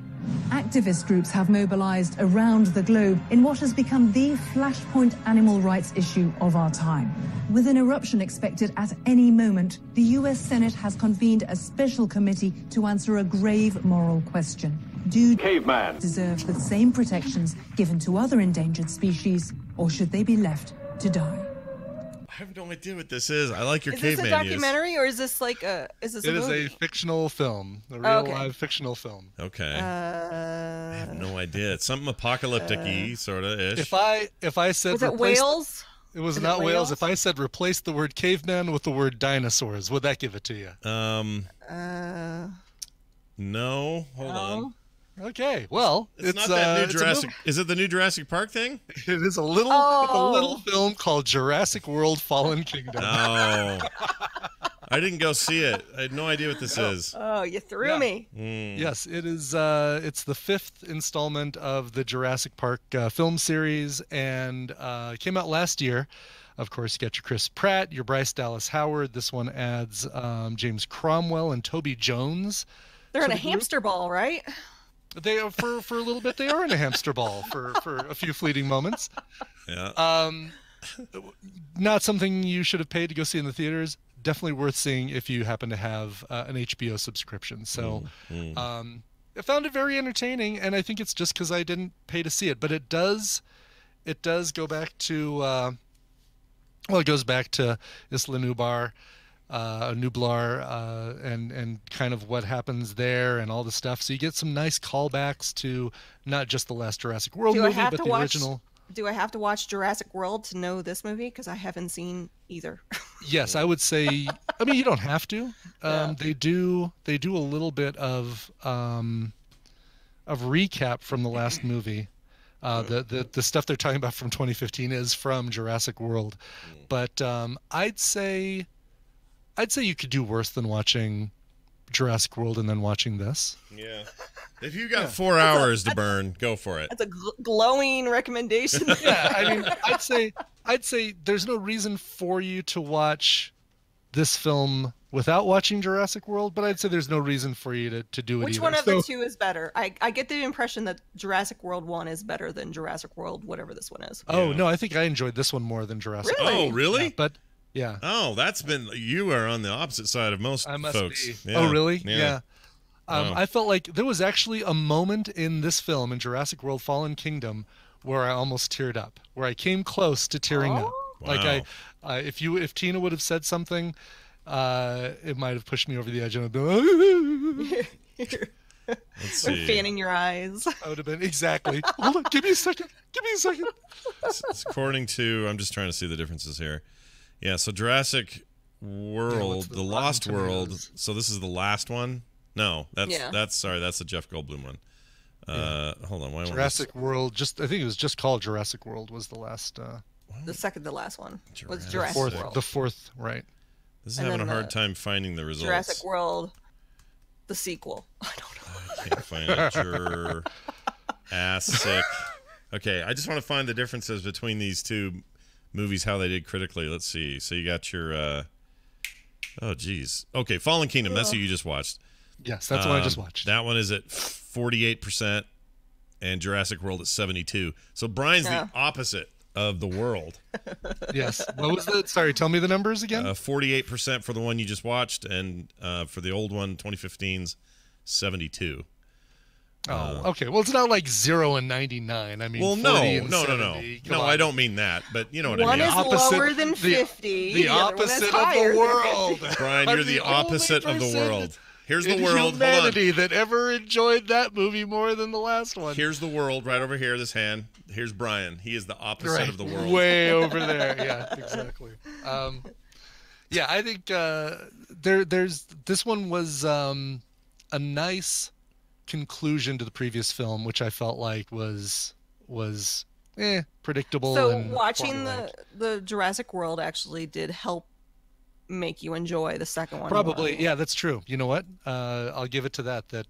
Activist groups have mobilized around the globe in what has become the flashpoint animal rights issue of our time. With an eruption expected at any moment, the U.S. Senate has convened a special committee to answer a grave moral question. Do caveman deserve the same protections given to other endangered species, or should they be left to die? I have no idea what this is. I like your caveman. Is this a documentary or is this like a? It is a fictional film, a real live fictional film. Okay. I have no idea. It's something apocalyptic-y, sort of ish. If I said was it whales? It was not whales. If I said replace the word caveman with the word dinosaurs, would that give it to you? No. Hold on. Okay, well, it's not that new Jurassic. Is it the new Jurassic Park thing? It is a little film called Jurassic World: Fallen Kingdom. Oh, I didn't go see it. I had no idea what this is. Oh, you threw me. Yes, it is. It's the 5th installment of the Jurassic Park film series, and came out last year. Of course, you got your Chris Pratt, your Bryce Dallas Howard. This one adds James Cromwell and Toby Jones. They're in a hamster ball, right? They are for a little bit. They are in a hamster ball for a few fleeting moments. Yeah. Not something you should have paid to go see in the theaters. Definitely worth seeing if you happen to have an HBO subscription. So, I found it very entertaining, and I think it's just because I didn't pay to see it. But it does go back to it goes back to Isla Nublar. Nublar, and kind of what happens there and all the stuff. So you get some nice callbacks to not just the last Jurassic World movie, but the original. Do I have to watch Jurassic World to know this movie? Because I haven't seen either. Yes, I would say. I mean, you don't have to. They do a little bit of recap from the last movie. The stuff they're talking about from 2015 is from Jurassic World, but I'd say you could do worse than watching Jurassic World and then watching this. Yeah. If you got 4 hours to burn, go for it. That's a glowing recommendation. Yeah, I mean, I'd say there's no reason for you to watch this film without watching Jurassic World, but I'd say there's no reason for you to do it Which either. one of the two is better? I get the impression that Jurassic World 1 is better than Jurassic World, whatever this one is. Oh, no, I think I enjoyed this one more than Jurassic World. Oh, really? Yeah, but, yeah. Oh, you are on the opposite side of most folks. Yeah. Oh, really? Yeah. Wow. I felt like there was actually a moment in this film, in Jurassic World Fallen Kingdom, where I almost teared up, where I came close to tearing up. Wow. Like if Tina would have said something, it might have pushed me over the edge and I'd be like, Let's see. Fanning your eyes. I would have been exactly. Hold on, give me a second. According to, I'm just trying to see the differences here. Yeah, so Jurassic World, the Lost World. So this is the last one. No, that's the Jeff Goldblum one. Hold on, why Jurassic World? I think it was just called Jurassic World. Was the last. The second to last one was the Jurassic World. The fourth, right? This is having a hard time finding the results. Jurassic World, the sequel. I don't know. I can't find it. Jurassic. Okay, I just want to find the differences between these two movies, how they did critically. Let's see. So you got your. Oh, geez. Okay, Fallen Kingdom. That's who you just watched. Yes, that's what I just watched. That one is at 48%, and Jurassic World at 72%. So Brian's the opposite of the world. Yes. What was the? Sorry, tell me the numbers again. 48% for the one you just watched, and for the old one, 2015's 72%. Oh, okay. Well, it's not like 0 and 99. I mean, well, 40 and no. 70. No, I don't mean that, but you know what I one mean. One is lower than 50. The opposite of the world. Brian, you're the opposite of the world. Here's the world. Humanity that ever enjoyed that movie more than the last one. Here's the world right over here. This hand. Here's Brian. He is the opposite of the world. Way over there. Yeah, exactly. Yeah, I think there's this one was a nice conclusion to the previous film, which I felt like was predictable. So watching the Jurassic World actually did help make you enjoy the second one. Probably, yeah, that's true. You know what? I'll give it to that. That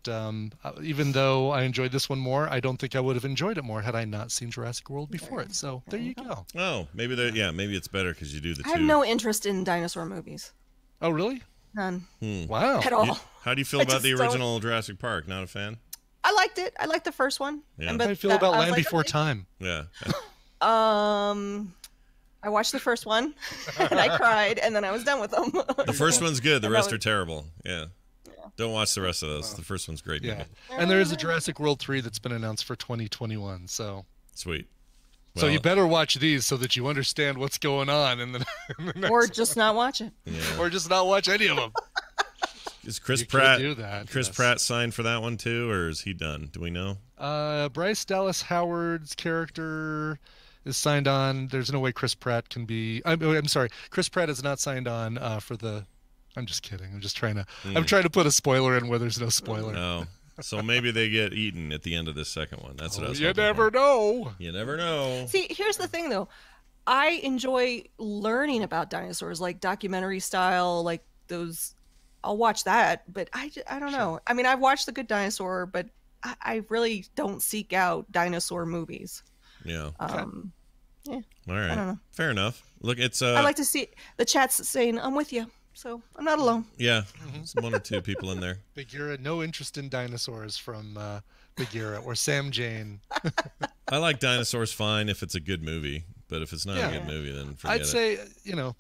even though I enjoyed this one more, I don't think I would have enjoyed it more had I not seen Jurassic World before it. So there you go. Oh, maybe maybe it's better because you do the two. I have no interest in dinosaur movies. Oh, really? None. Wow. At all. How do you feel about the original Jurassic Park? Not a fan? I liked it. I liked the first one. Yeah. How do you feel about Land Before Time? Yeah. I watched the first one, and I cried, and then I was done with them. The first one's good. The rest are terrible. Yeah. Don't watch the rest of those. The first one's great. Yeah. And there is a Jurassic World 3 that's been announced for 2021. So sweet. Well, so you better watch these so that you understand what's going on in the next or just not watch it. Yeah. Or just not watch any of them. Is Chris Pratt do that? Chris Pratt signed for that one too, or is he done? Do we know? Bryce Dallas Howard's character is signed on. There's no way Chris Pratt can be. I'm sorry, Chris Pratt is not signed on for the. I'm just kidding. I'm just trying to. I'm trying to put a spoiler in where there's no spoiler. No. So maybe they get eaten at the end of this second one. That's what I was. You never know. You never know. See, here's the thing though. I enjoy learning about dinosaurs, like documentary style, like those. I'll watch that, but I don't know. I mean, I've watched The Good Dinosaur, but I really don't seek out dinosaur movies. Yeah. Yeah. All right. I don't know. Fair enough. Look, it's. I like to see the chat's saying I'm with you, so I'm not alone. Yeah, there's one or two people in there. Bagheera, no interest in dinosaurs from Bagheera or Sam Jane. I like dinosaurs fine if it's a good movie, but if it's not a good movie, then forget it. I'd say, you know.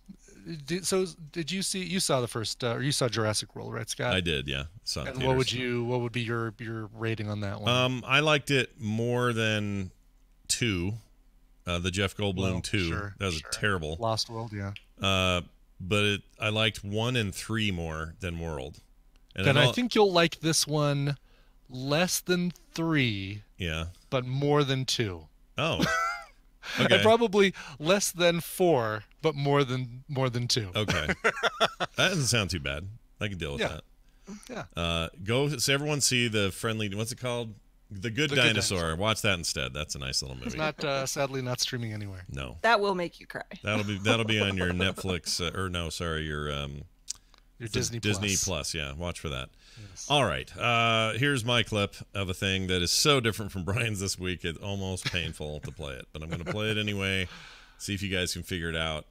Did you see? You saw the first, or you saw Jurassic World, right, Scott? I did, yeah. Saw it in and theaters. what would be your rating on that one? I liked it more than 2, the Jeff Goldblum 2. Sure, that was terrible. Lost World, yeah. but I liked 1 and 3 more than World. And then I think you'll like this one less than 3. Yeah. But more than 2. Oh. Okay. And probably less than 4, but more than 2. Okay. That doesn't sound too bad. I can deal with that. Yeah. So everyone see the friendly, what's it called? The Good Dinosaur. Watch that instead. That's a nice little movie. It's not, sadly, not streaming anywhere. No. That will make you cry. That'll be on your Netflix, your Disney Plus. Yeah, watch for that. Yes. All right. Here's my clip of a thing that is so different from Brian's this week. It's almost painful to play it, but I'm going to play it anyway. See if you guys can figure it out.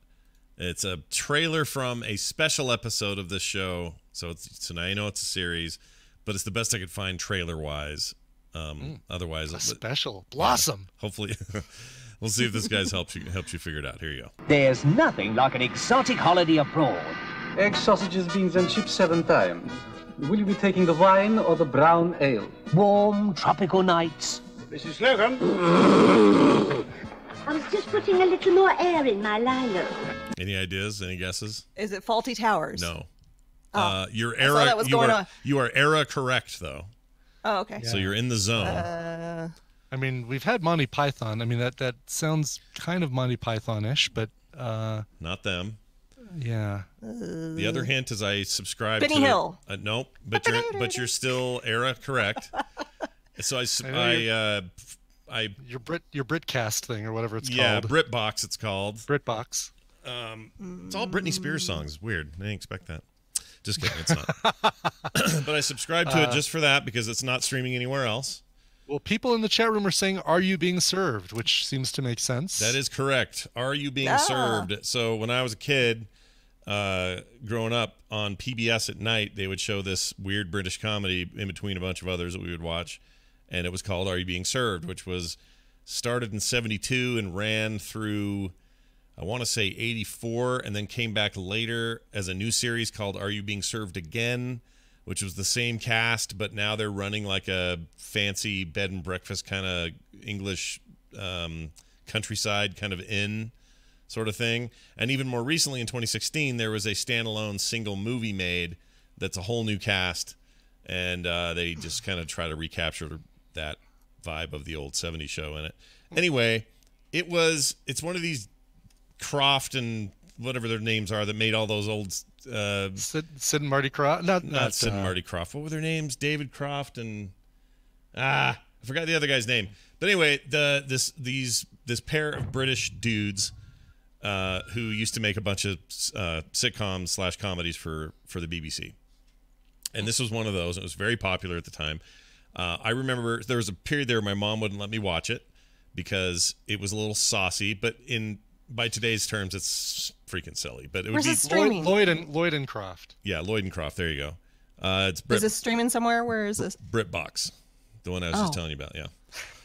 It's a trailer from a special episode of this show. So now you know it's a series, but it's the best I could find trailer-wise. Otherwise, a special Blossom. Yeah, hopefully, we'll see if this guy's helps you figure it out. Here you go. There's nothing like an exotic holiday abroad. Eggs, sausages, beans, and chips 7 times. Will you be taking the wine or the brown ale? Warm, tropical nights. Mrs. Slocum. I was just putting a little more air in my lino. Any ideas? Any guesses? Is it Faulty Towers? No. Oh. Your I saw era. that was going on. You are era correct though. Oh, okay. So you're in the zone. I mean, we've had Monty Python. I mean, that sounds kind of Monty Python-ish, but not them. Yeah. The other hint is I subscribe Benny to Hill. Nope, but you're still era correct. So your Britcast thing or whatever it's called. Yeah, BritBox it's called. BritBox. It's all Britney Spears songs. Weird. I didn't expect that. Just kidding, it's not. But I subscribe to it just for that because it's not streaming anywhere else. Well, people in the chat room are saying, "Are you being served?" Which seems to make sense. That is correct. Are you being served? So when I was a kid, growing up on PBS at night, they would show this weird British comedy in between a bunch of others that we would watch, and it was called "Are You Being Served?" which was started in '72 and ran through, I want to say 84, and then came back later as a new series called Are You Being Served Again, which was the same cast, but now they're running like a fancy bed and breakfast kind of English countryside kind of inn sort of thing. And even more recently in 2016, there was a standalone single movie made that's a whole new cast, and they just kind of try to recapture that vibe of the old 70s show in it. Anyway, it's one of these Croft and whatever their names are that made all those old Sid and Marty Croft. Not Sid and Marty Croft. What were their names? David Croft and I forgot the other guy's name. But anyway, this pair of British dudes who used to make a bunch of sitcoms / comedies for the BBC, and this was one of those. It was very popular at the time. I remember there was a period there where my mom wouldn't let me watch it because it was a little saucy, but by today's terms, it's freaking silly. But it would be streaming? Lloyd and Croft. Yeah, Lloyd and Croft. There you go. It's is this streaming somewhere? Where is this? BritBox, the one I was just telling you about. Yeah,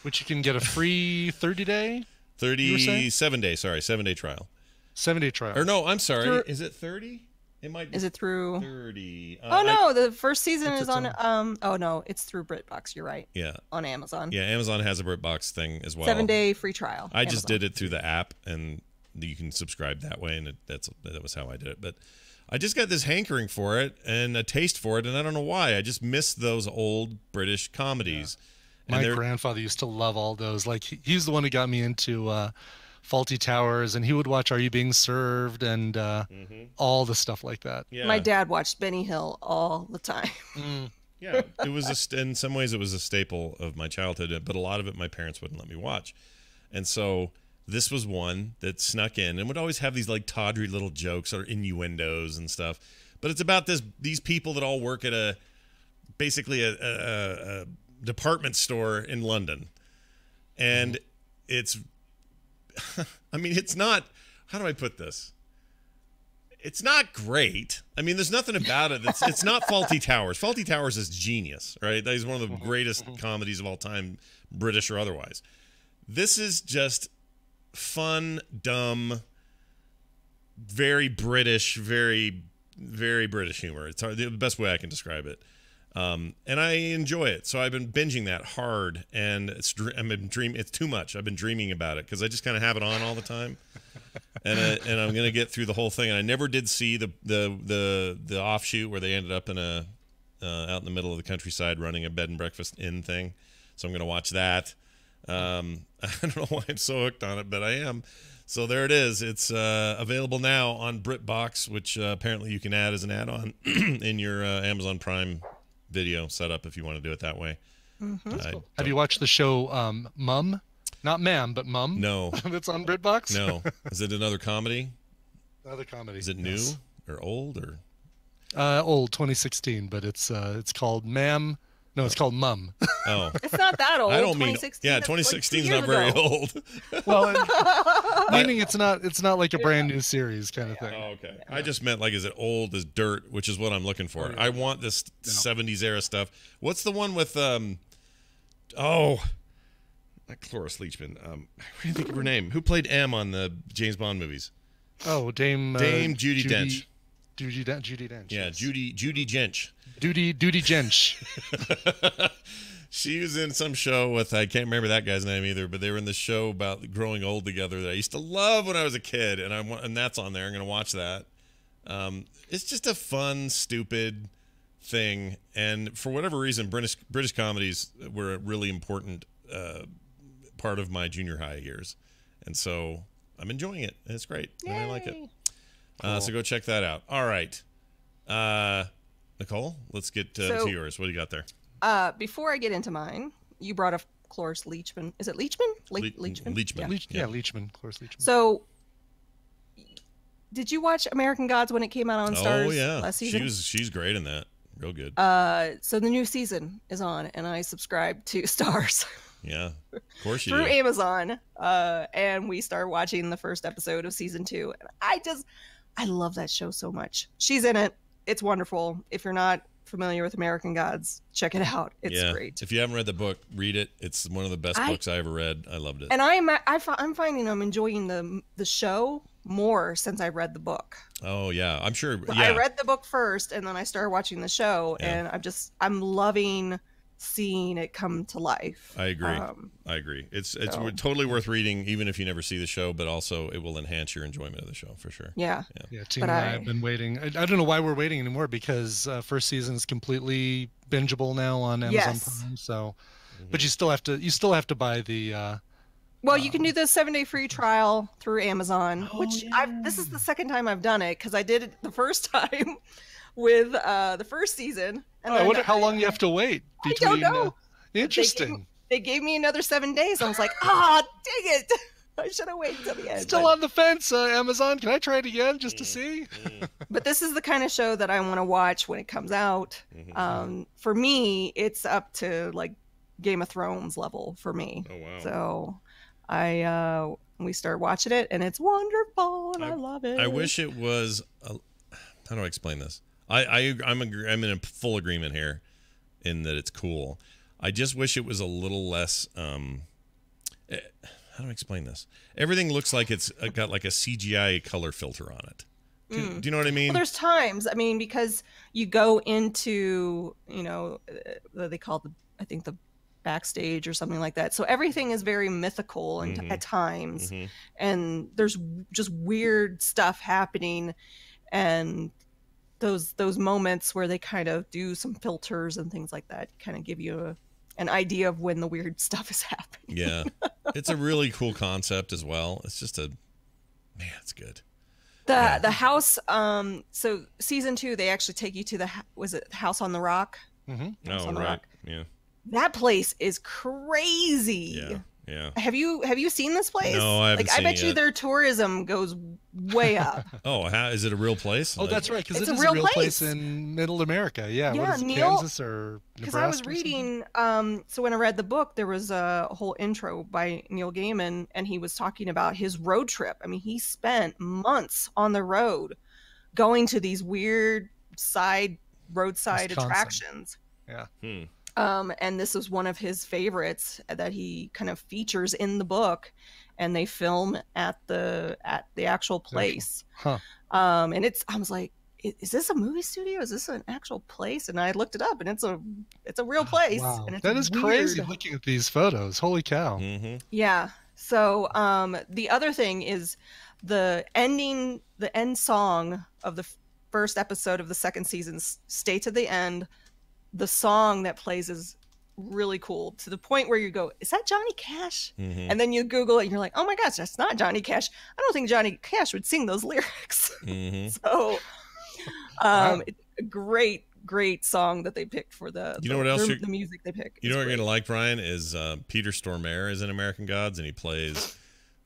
which you can get a free 30-day, 37-day. Sorry, 7-day trial. 7-day trial. Or no, I'm sorry. Is it 30? It might be. Is it through 30? Oh no, the first season is on. Oh no, it's through BritBox. You're right. Yeah. On Amazon. Yeah, Amazon has a BritBox thing as well. 7-day free trial. I just did it through the app, and you can subscribe that way, and that was how I did it. But I just got this hankering for it and a taste for it, and I don't know why. I just miss those old British comedies. Yeah. My grandfather used to love all those. Like he's the one who got me into Faulty Towers, and he would watch Are You Being Served and all the stuff like that. Yeah. My dad watched Benny Hill all the time. Yeah, it was in some ways it was a staple of my childhood, but a lot of it my parents wouldn't let me watch, and so this was one that snuck in and would always have these like tawdry little jokes or innuendos and stuff. But it's about these people that all work at basically a department store in London, and it's. I mean, it's not. How do I put this? It's not great. I mean, there's nothing about it. It's not Faulty Towers. Faulty Towers is genius, right? That is one of the greatest comedies of all time, British or otherwise. This is just fun, dumb, very British, very, very British humor. It's the best way I can describe it. And I enjoy it. So I've been binging that hard, and it's too much. I've been dreaming about it because I just kind of have it on all the time. and I'm gonna get through the whole thing. And I never did see the offshoot where they ended up in a out in the middle of the countryside running a bed and breakfast inn thing. So I'm gonna watch that. I don't know why I'm so hooked on it, but I am. So there it is. It's available now on BritBox, which apparently you can add as an add-on in your Amazon Prime Video setup if you want to do it that way. Cool. Have you watched the show Mum? Not Ma'am, but Mum? No. That's on BritBox? No. Is it another comedy? Another comedy. Is it new or old or? Old, 2016, but it's called Ma'am. No, it's called Mum. Oh. It's not that old. I don't mean. 2016, Yeah, that's 2016 is like not very ago. old. Well, meaning it's not like a brand new series kind of thing. Oh, okay. I just meant like, is it old as dirt, which is what I'm looking for. I want this 70s era stuff. What's the one with not Cloris Leachman. I can't think of her name. Who played M on the James Bond movies? Oh, Dame Judi Dench. Judi Dench. Yeah, yes. Judi Dench. Duty Dench. She was in some show with, I can't remember that guy's name either, but they were in the show about growing old together that I used to love when I was a kid, and that's on there. I'm going to watch that. It's just a fun, stupid thing, and for whatever reason, British comedies were a really important part of my junior high years, and so I'm enjoying it, and it's great. I really like it. Cool. So go check that out. All right, Nicole, let's get to yours. What do you got there? Before I get into mine, you brought up Cloris Leachman. Is it Leachman? Leachman. Leachman. Yeah, Leachman. Cloris Leachman. So, did you watch American Gods when it came out on Starz? Oh yeah, last season? she's great in that. Real good. So the new season is on, and I subscribed to Starz. Yeah, of course you through do. Amazon, and we started watching the first episode of season 2. And I love that show so much. She's in it. It's wonderful. If you're not familiar with American Gods, check it out. It's great. If you haven't read the book, read it. It's one of the best books I ever read. I loved it. And I'm finding I'm enjoying the show more since I read the book. Oh yeah, I'm sure. So yeah. I read the book first, and then I started watching the show, and I'm loving seeing it come to life. I agree. It's totally worth reading, even if you never see the show, but also it will enhance your enjoyment of the show for sure. Yeah. Tina and I have been waiting. I don't know why we're waiting anymore, because first season is completely bingeable now on Amazon Prime. So, but you still have to buy the. Well, you can do the 7-day free trial through Amazon, which this is the second time I've done it, because I did it the first time with the first season. And I wonder how long you have to wait between. I don't know. Interesting. They gave me another 7 days. I was like, dang it. I should have waited till the end. Still on the fence, Amazon. Can I try it again just to see? But this is the kind of show that I want to watch when it comes out. For me, it's up to like Game of Thrones level for me. Oh, wow. So we started watching it, and it's wonderful, and I love it. I wish it was. How do I explain this? I'm in a full agreement here, in that it's cool. I just wish it was a little less. How do I explain this? Everything looks like it's got like a CGI color filter on it. Do you know what I mean? Well, there's times. I mean, because you go into, they call it the backstage or something like that. So everything is very mythical and at times, and there's just weird stuff happening, and those moments where they kind of do some filters and things like that kind of give you an idea of when the weird stuff is happening. Yeah. It's a really cool concept as well. It's just it's good. The house, so season 2, they actually take you to was it House on the Rock? House on the Rock. Yeah. That place is crazy. Yeah. Have you seen this place? No, I haven't seen it. I bet you their tourism goes way up. Oh, is it a real place? Oh, that's right, because it's a real place in Middle America. Yeah. Yeah, what is it, Neil, Kansas or Nebraska? Because I was reading, so when I read the book, there was a whole intro by Neil Gaiman, and he was talking about his road trip. I mean, he spent months on the road going to these weird roadside attractions. Yeah. And this was one of his favorites that he kind of features in the book, and they film at the actual place. And I was like, is this a movie studio? Is this an actual place? And I looked it up, and it's a real place. Wow. And it's that is weird. crazy looking at these photos. Holy cow. Yeah. So the other thing is the end song of the first episode of the second season, stay to the end. The song that plays is really cool, to the point where you go, is that Johnny Cash? And then you Google it and you're like, oh my gosh, that's not Johnny Cash. I don't think Johnny Cash would sing those lyrics. So it's a great song that they picked for the music they picked. You know what you're gonna like, Brian, is Peter Stormare is in American Gods, and he plays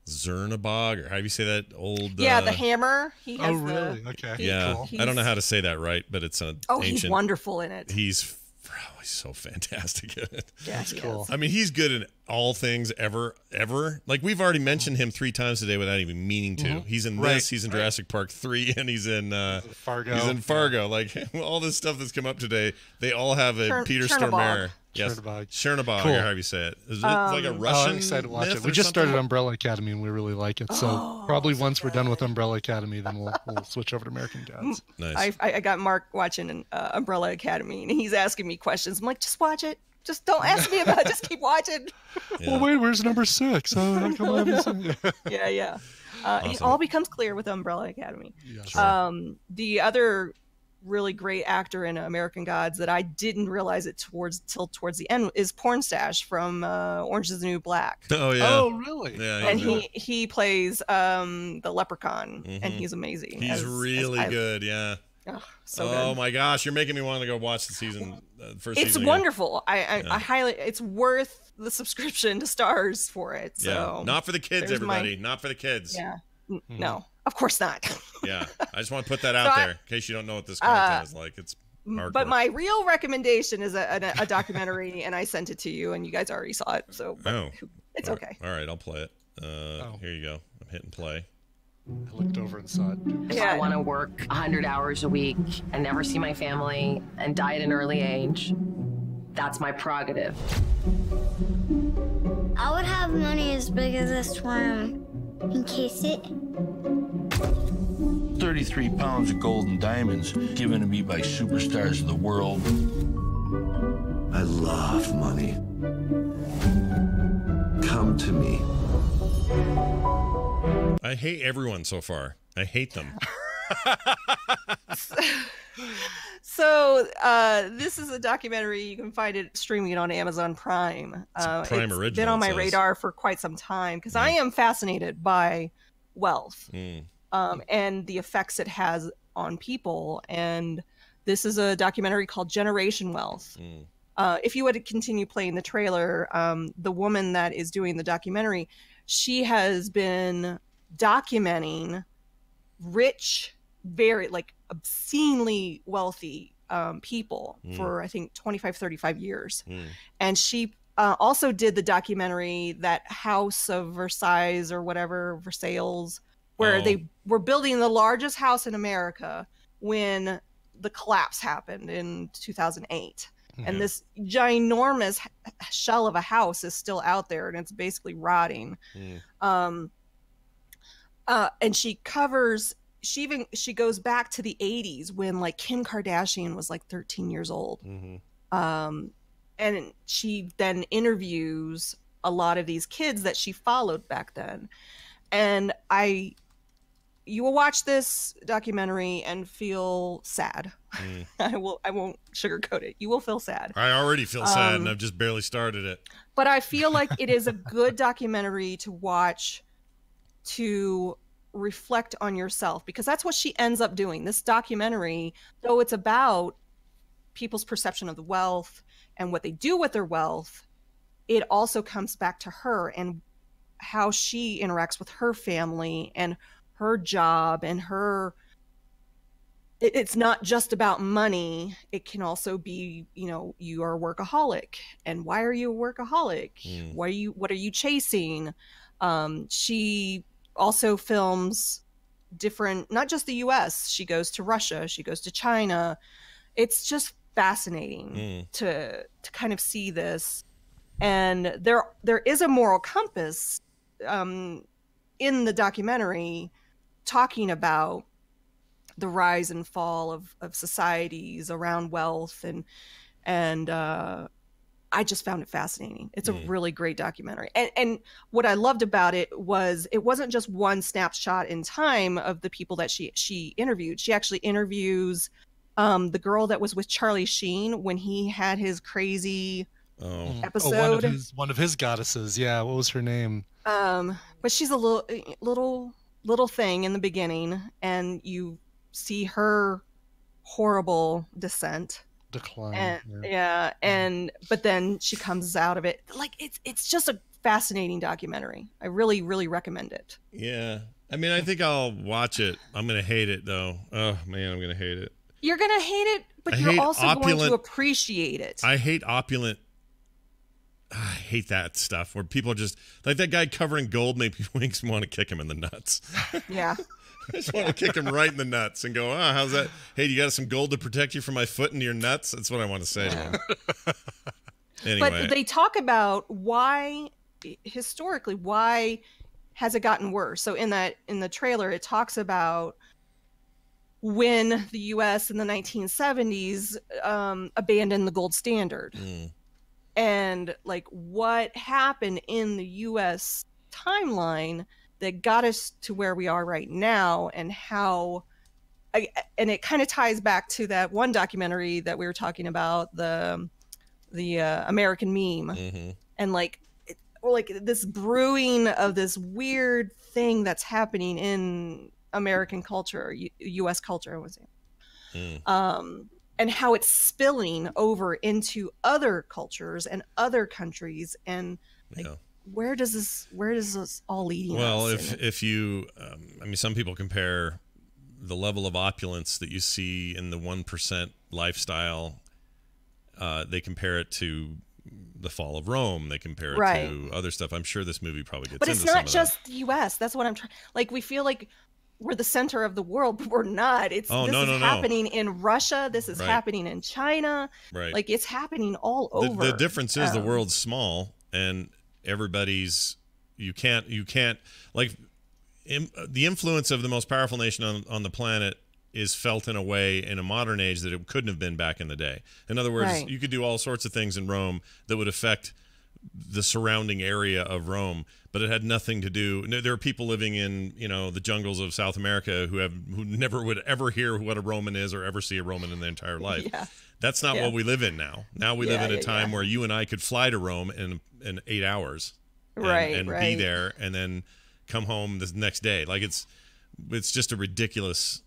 Zernabog, or how do you say that old? Yeah, the hammer. He has really? Okay. Yeah, cool. I don't know how to say that right, but it's an ancient. He's wonderful in it. He's so fantastic in it. Yeah, that's cool. I mean, he's good in all things ever. Like, we've already mentioned him 3 times today without even meaning to. He's in this. He's in Jurassic Park 3, and he's in Fargo. He's in Fargo. Like, all this stuff that's come up today, they all have a Peter Stormare. Yes, Chernabog, Cool. or however you say it. Is it like a Russian? I'm excited to watch myth it. We or just something? started Umbrella Academy, and we really like it. So probably once we're done with Umbrella Academy, then we'll switch over to American Gods. Nice. I got Mark watching Umbrella Academy, and he's asking me questions. I'm like, just watch it. Just don't ask me about it. Just keep watching. Well, wait, where's number 6? How come I haven't seen it? Yeah. Awesome. It all becomes clear with Umbrella Academy. Yeah, sure. The other really great actor in American Gods that I didn't realize it till towards the end is Pornstache from Orange is the New Black. Oh yeah. Oh really? Yeah. And he plays the leprechaun, and he's amazing. He's really good. Yeah. Oh, so oh good. my gosh, you're making me want to go watch the season. First It's season wonderful. I highly. It's worth the subscription to Stars for it. So yeah. Not for the kids, everybody. Not for the kids. Yeah. No, of course not. Yeah. I just want to put that out there in case you don't know what this content is like. It's hardcore. But my real recommendation is a documentary, and I sent it to you, and you guys already saw it. So it's okay. All right, I'll play it. Here you go. I'm hitting play. I looked over and saw it. If I want to work 100 hours a week and never see my family and die at an early age, that's my prerogative. I would have money as big as this room. In case it. 33 pounds of gold and diamonds given to me by superstars of the world. I love money. Come to me. I hate everyone so far. I hate them. So this is a documentary. You can find it streaming on Amazon Prime. It's Prime Original. Been on my radar for quite some time because I am fascinated by wealth and the effects it has on people. And this is a documentary called Generation Wealth. If you would continue playing the trailer, the woman that is doing the documentary, she has been documenting rich, very obscenely wealthy people for I think 25, 35 years. And she also did the documentary, that House of Versailles or whatever, Versailles, where they were building the largest house in America when the collapse happened in 2008. And this ginormous shell of a house is still out there, and it's basically rotting. And she covers, she goes back to the 80s when Kim Kardashian was 13 years old. And she then interviews a lot of these kids that she followed back then. And you will watch this documentary and feel sad. I won't sugarcoat it. You will feel sad. I already feel sad, and I've just barely started it. But I feel like it is a good documentary to watch to reflect on yourself, because that's what she ends up doing. This documentary, though it's about people's perception of the wealth and what they do with their wealth, it also comes back to her and how she interacts with her family and her job and her. It's not just about money. It can also be, you are a workaholic, and why are you a workaholic? What are you chasing? She also films different, not just the US. She goes to Russia, she goes to China. It's just fascinating to kind of see this. And there is a moral compass in the documentary, talking about the rise and fall of societies around wealth and I just found it fascinating. It's a really great documentary. And what I loved about it was it wasn't just one snapshot in time of the people that she interviewed. She actually interviews the girl that was with Charlie Sheen when he had his crazy episode. One of his goddesses. Yeah, what was her name? But she's a little thing in the beginning, and you see her horrible decline. And but then she comes out of it. Like it's just a fascinating documentary. I really, really recommend it. Yeah. I mean, I think I'll watch it. I'm gonna hate it though. Oh man, I'm gonna hate it. You're gonna hate it, but you're also going to appreciate it. I hate opulent. I hate that stuff where people are just like that guy covering gold makes me want to kick him in the nuts. Yeah. I just want to kick him right in the nuts and go, how's that? Hey, you got some gold to protect you from my foot into your nuts? That's what I want to say to him. Anyway. But they talk about why, historically, why has it gotten worse? So in the trailer, it talks about when the U.S. in the 1970s abandoned the gold standard. And like what happened in the U.S. timeline that got us to where we are right now, and how, and it kind of ties back to that one documentary that we were talking about, the American Meme, and like this brewing of this weird thing that's happening in American culture, U.S. culture, I would say. And how it's spilling over into other cultures and other countries, and like, where does this all leading us? Well, if you, I mean, some people compare the level of opulence that you see in the 1% lifestyle. They compare it to the fall of Rome. They compare it to other stuff. I'm sure this movie probably gets. But it's not just the U.S. That's what I'm trying. Like, we feel like we're the center of the world, but we're not. This is happening in Russia. This is happening in China. Right. Like, it's happening all over. The difference is the world's small, and everybody's. You can't like. The influence of the most powerful nation on the planet is felt in a way in a modern age that it couldn't have been back in the day. In other words, you could do all sorts of things in Rome that would affect the surrounding area of Rome, but it had nothing to do. There are people living in, the jungles of South America who never would ever hear what a Roman is or ever see a Roman in their entire life. That's not what we live in now. Now we live in a time where you and I could fly to Rome in 8 hours and be there and then come home the next day. Like it's just a ridiculous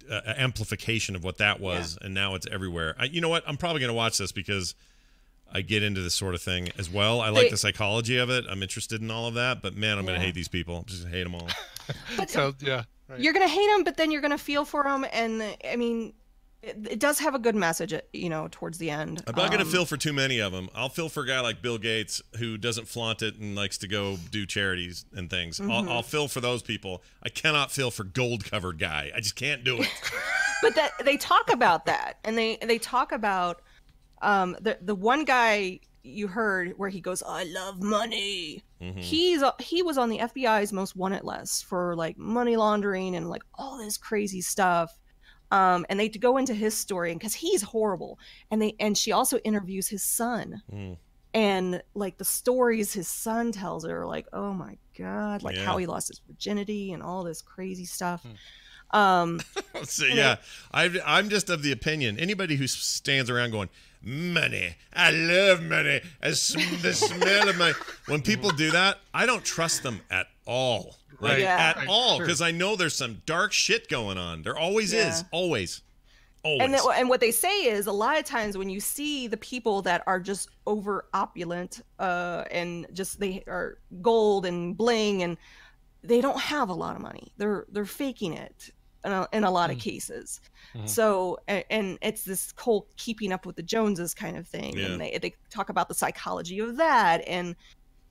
amplification of what that was, and now it's everywhere. You know what? I'm probably going to watch this because I get into this sort of thing as well. I like the psychology of it. I'm interested in all of that, but man, I'm going to hate these people. I'm just going to hate them all. You're going to hate them, but then you're going to feel for them, and I mean, it does have a good message, towards the end. I'm not going to feel for too many of them. I'll feel for a guy like Bill Gates who doesn't flaunt it and likes to go do charities and things. I'll feel for those people. I cannot feel for gold-covered guy. I just can't do it. But they talk about that, and they talk about the one guy you heard where he goes, "I love money." He was on the FBI's most wanted list for like money laundering and like all this crazy stuff. And they go into his story, and because he's horrible, and she also interviews his son, and like the stories his son tells her, like, oh my god, like how he lost his virginity and all this crazy stuff. I'm just of the opinion, anybody who stands around going, money, I love money, the smell of money, when people do that, I don't trust them at all. At all, because I know there's some dark shit going on. There always is. Always. And what they say is a lot of times when you see the people that are just over opulent and just they are gold and bling, and they don't have a lot of money. They're faking it in a lot of cases. So and it's this whole keeping up with the Joneses kind of thing, and they talk about the psychology of that and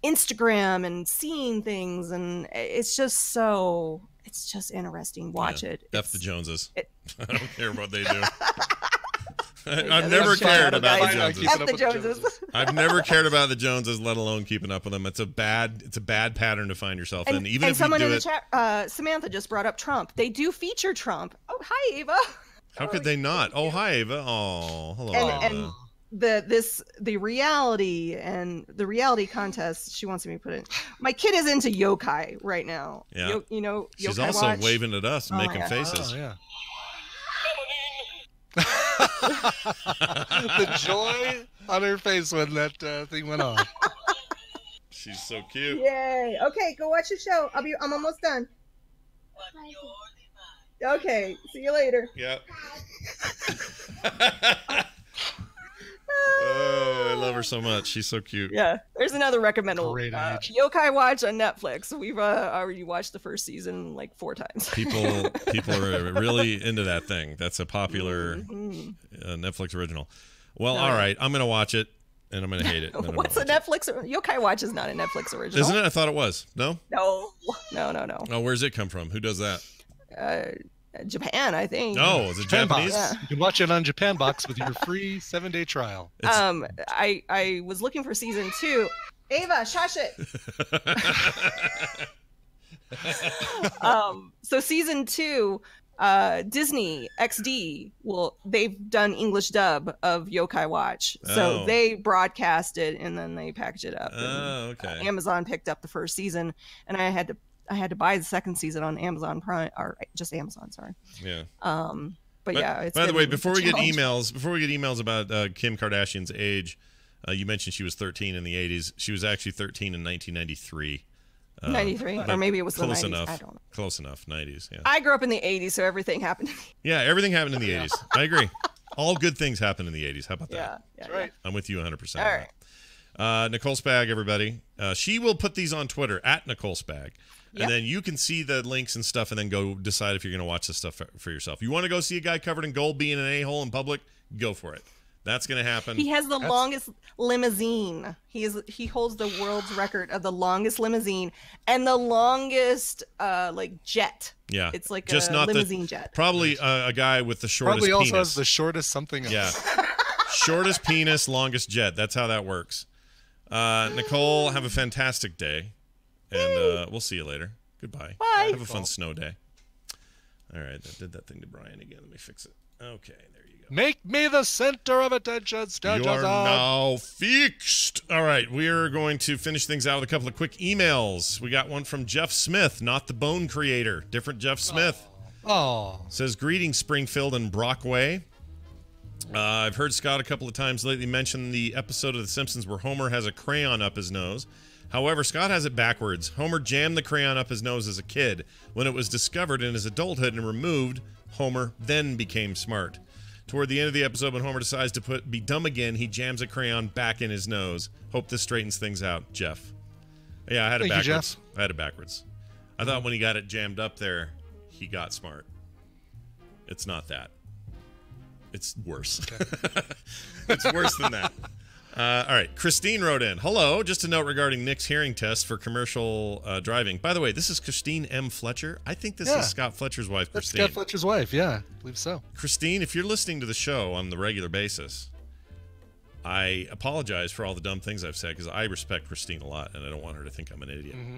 Instagram and seeing things, and it's just interesting. Watch it. F the Joneses. I don't care what they do. I've never cared about the Joneses. F the Joneses. I've never cared about the Joneses, let alone keeping up with them. It's a bad pattern to find yourself in. Even if someone you do in the chat, Samantha just brought up Trump. They do feature Trump. Oh, hi, Ava. How could they not? Oh, hi, Ava. Oh, hello, Ava. the reality and the reality contest she wants me to put in. My kid is into yokai right now. Yeah. You know, she's yokai also watch. waving at us and making yeah. faces. Oh, yeah. The joy on her face when that thing went on. She's so cute. Yay! Okay, go watch the show. I'm almost done. Okay, see you later. Yep. Oh, I love her so much. She's so cute. Yeah, there's another recommendal. Great age. Yokai Watch on Netflix. We've already watched the first season like 4 times. People are really into that thing. That's a popular Netflix original. Well, all right, I'm gonna watch it and I'm gonna hate it. What's a Netflix? Yokai Watch is not a Netflix original, isn't it? I thought it was. No. No. Oh, where's it come from? Who does that? Japan, I think. Oh, is it Japanese? Yeah. You can watch it on Japan Box with your free 7-day trial. I was looking for season 2. Ava, shush it. So season 2, Disney XD they've done English dub of Yokai Watch. So they broadcast it and then they package it up. Oh, okay. Amazon picked up the first season and I had to buy the second season on Amazon Prime, or just Amazon, sorry. Yeah. But yeah, it's by the way, been before a we get challenge. emails about Kim Kardashian's age, you mentioned she was 13 in the 80s. She was actually 13 in 1993. 93, or maybe it was the close 90s. enough. I don't know. Close enough. 90s. Yeah. I grew up in the 80s, so everything happened. Yeah, everything happened in the 80s. I agree. All good things happen in the 80s. How about that? Yeah, that's right. I'm with you 100%. All right. Nicole Spag, everybody. She will put these on Twitter at Nicole Spag. Yep. And then you can see the links and stuff and then go decide if you're going to watch this stuff for yourself. You want to go see a guy covered in gold being an a-hole in public? Go for it. That's going to happen. He has the longest limousine. He holds the world's record of the longest limousine and the longest jet. Yeah. It's like just a not limousine jet. Probably a guy with the shortest Probably also penis. has the shortest something else. Yeah. Shortest penis, longest jet. That's how that works. Nicole, have a fantastic day. And we'll see you later. Goodbye. Bye. Have a fun snow day. All right. I did that thing to Brian again. Let me fix it. Okay. There you go. Make me the center of attention. You're now fixed. All right. We are going to finish things out with a couple of quick emails. We got one from Jeff Smith, not the Bone Creator. Different Jeff Smith. Oh. Says, greetings, Springfield and Brockway. I've heard Scott a couple of times lately mention the episode of The Simpsons where Homer has a crayon up his nose. However, Scott has it backwards. Homer jammed the crayon up his nose as a kid. When it was discovered in his adulthood and removed, Homer then became smart. Toward the end of the episode, when Homer decides to be dumb again, he jams a crayon back in his nose. Hope this straightens things out. Jeff. Yeah, I had it Thank you, backwards. Jeff. I had it backwards. I thought when he got it jammed up there, he got smart. It's not that. It's worse. Okay. It's worse than that. All right. Christine wrote in. Hello. Just a note regarding Nick's hearing test for commercial driving. By the way, this is Christine M. Fletcher. I think this is Scott Fletcher's wife, That's Christine. Scott Fletcher's wife. Yeah, I believe so. Christine, if you're listening to the show on the regular basis, I apologize for all the dumb things I've said because I respect Christine a lot and I don't want her to think I'm an idiot. Mm-hmm.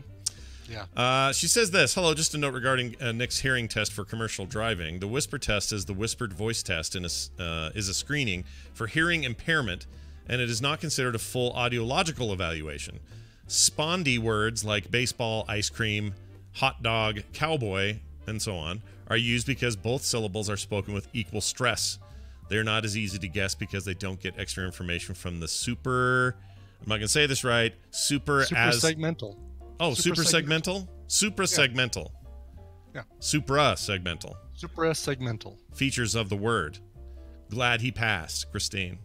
Yeah. She says this. Hello, just a note regarding Nick's hearing test for commercial driving. The whisper test is the whispered voice test and is a screening for hearing impairment, and it is not considered a full audiological evaluation. Spondy words like baseball, ice cream, hot dog, cowboy, and so on are used because both syllables are spoken with equal stress. They're not as easy to guess because they don't get extra information from the super... I'm not going to say this right. Segmental. Oh, suprasegmental? Suprasegmental. Yeah. Suprasegmental. Suprasegmental. Features of the word. Glad he passed, Christine.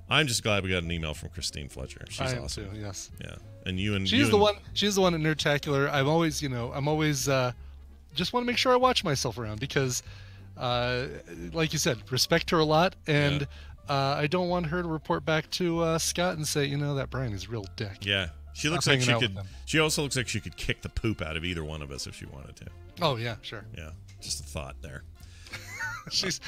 I'm just glad we got an email from Christine Fletcher. She's awesome. Too, yes. Yeah. And you and she's the one at Nerdtacular. I'm always just want to make sure I watch myself around because like you said, respect her a lot and I don't want her to report back to Scott and say, that Brian is a real dick. Yeah. She looks like she could. She also looks like she could kick the poop out of either one of us if she wanted to. Oh yeah, sure. Yeah, just a thought there. She's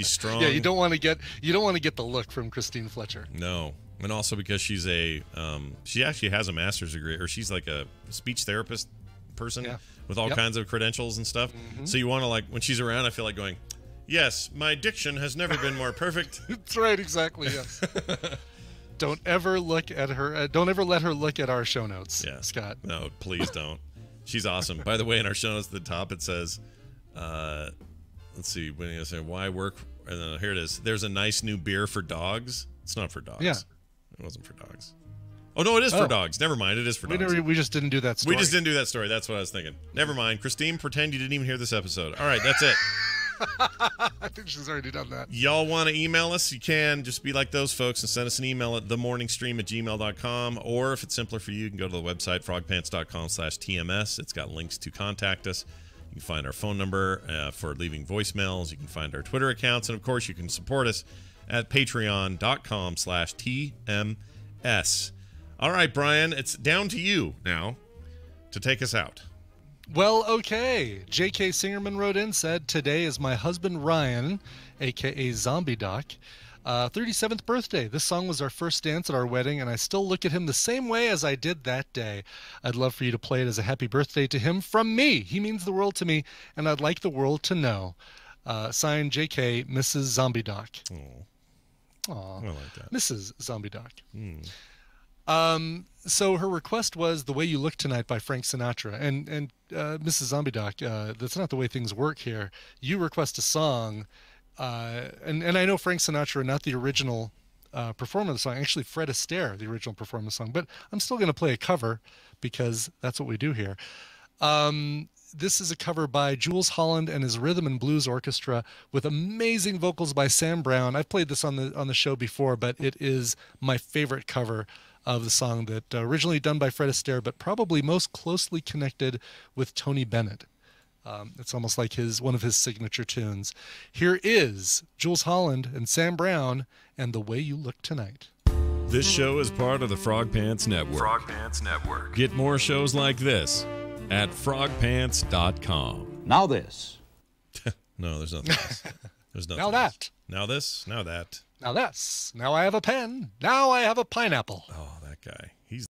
strong. Yeah, you don't want to get the look from Christine Fletcher. No, and also because she's she actually has a master's degree, or she's like a speech therapist person with all kinds of credentials and stuff. Mm-hmm. So you want to when she's around, I feel like going, Yes, my diction has never been more perfect. That's right, exactly, yes. Don't ever look at her. Don't ever let her look at our show notes, Scott. No, please don't. She's awesome. By the way, in our show notes at the top, it says, let's see, when you say, why work? Here it is. There's a nice new beer for dogs. It's not for dogs. Yeah. It wasn't for dogs. Oh, no, it is for dogs. Never mind. It is for dogs. We just didn't do that story. We just didn't do that story. That's what I was thinking. Never mind. Christine, pretend you didn't even hear this episode. All right, that's it. I think she's already done that. Y'all want to email us? You can. Just be like those folks and send us an email at themorningstream@gmail.com. Or if it's simpler for you, you can go to the website, frogpants.com/TMS. It's got links to contact us. You can find our phone number for leaving voicemails. You can find our Twitter accounts. And, of course, you can support us at patreon.com/TMS. All right, Brian, it's down to you now to take us out. Well, okay. J.K. Singerman wrote in, said, today is my husband Ryan, a.k.a. Zombie Doc, 37th birthday. This song was our first dance at our wedding, and I still look at him the same way as I did that day. I'd love for you to play it as a happy birthday to him from me. He means the world to me, and I'd like the world to know. Signed, J.K., Mrs. Zombie Doc. Aw, I like that. Mrs. Zombie Doc. So her request was The Way You Look Tonight by Frank Sinatra. And Mrs. Zombie Doc, that's not the way things work here. You request a song, and I know Frank Sinatra, not the original performer of the song, actually Fred Astaire, the original performer of the song, but I'm still going to play a cover because that's what we do here. This is a cover by Jules Holland and his Rhythm and Blues Orchestra with amazing vocals by Sam Brown. I've played this on the show before, but it is my favorite cover of the song, that originally done by Fred Astaire, but probably most closely connected with Tony Bennett. It's almost like one of his signature tunes. Here is Jules Holland and Sam Brown and The Way You Look Tonight. This show is part of the Frog Pants Network. Frog Pants Network. Get more shows like this at frogpants.com. Now this. No, there's nothing else. There's nothing Now that. Now this. Now that. Now this. Now I have a pen. Now I have a pineapple. Oh, that guy. He's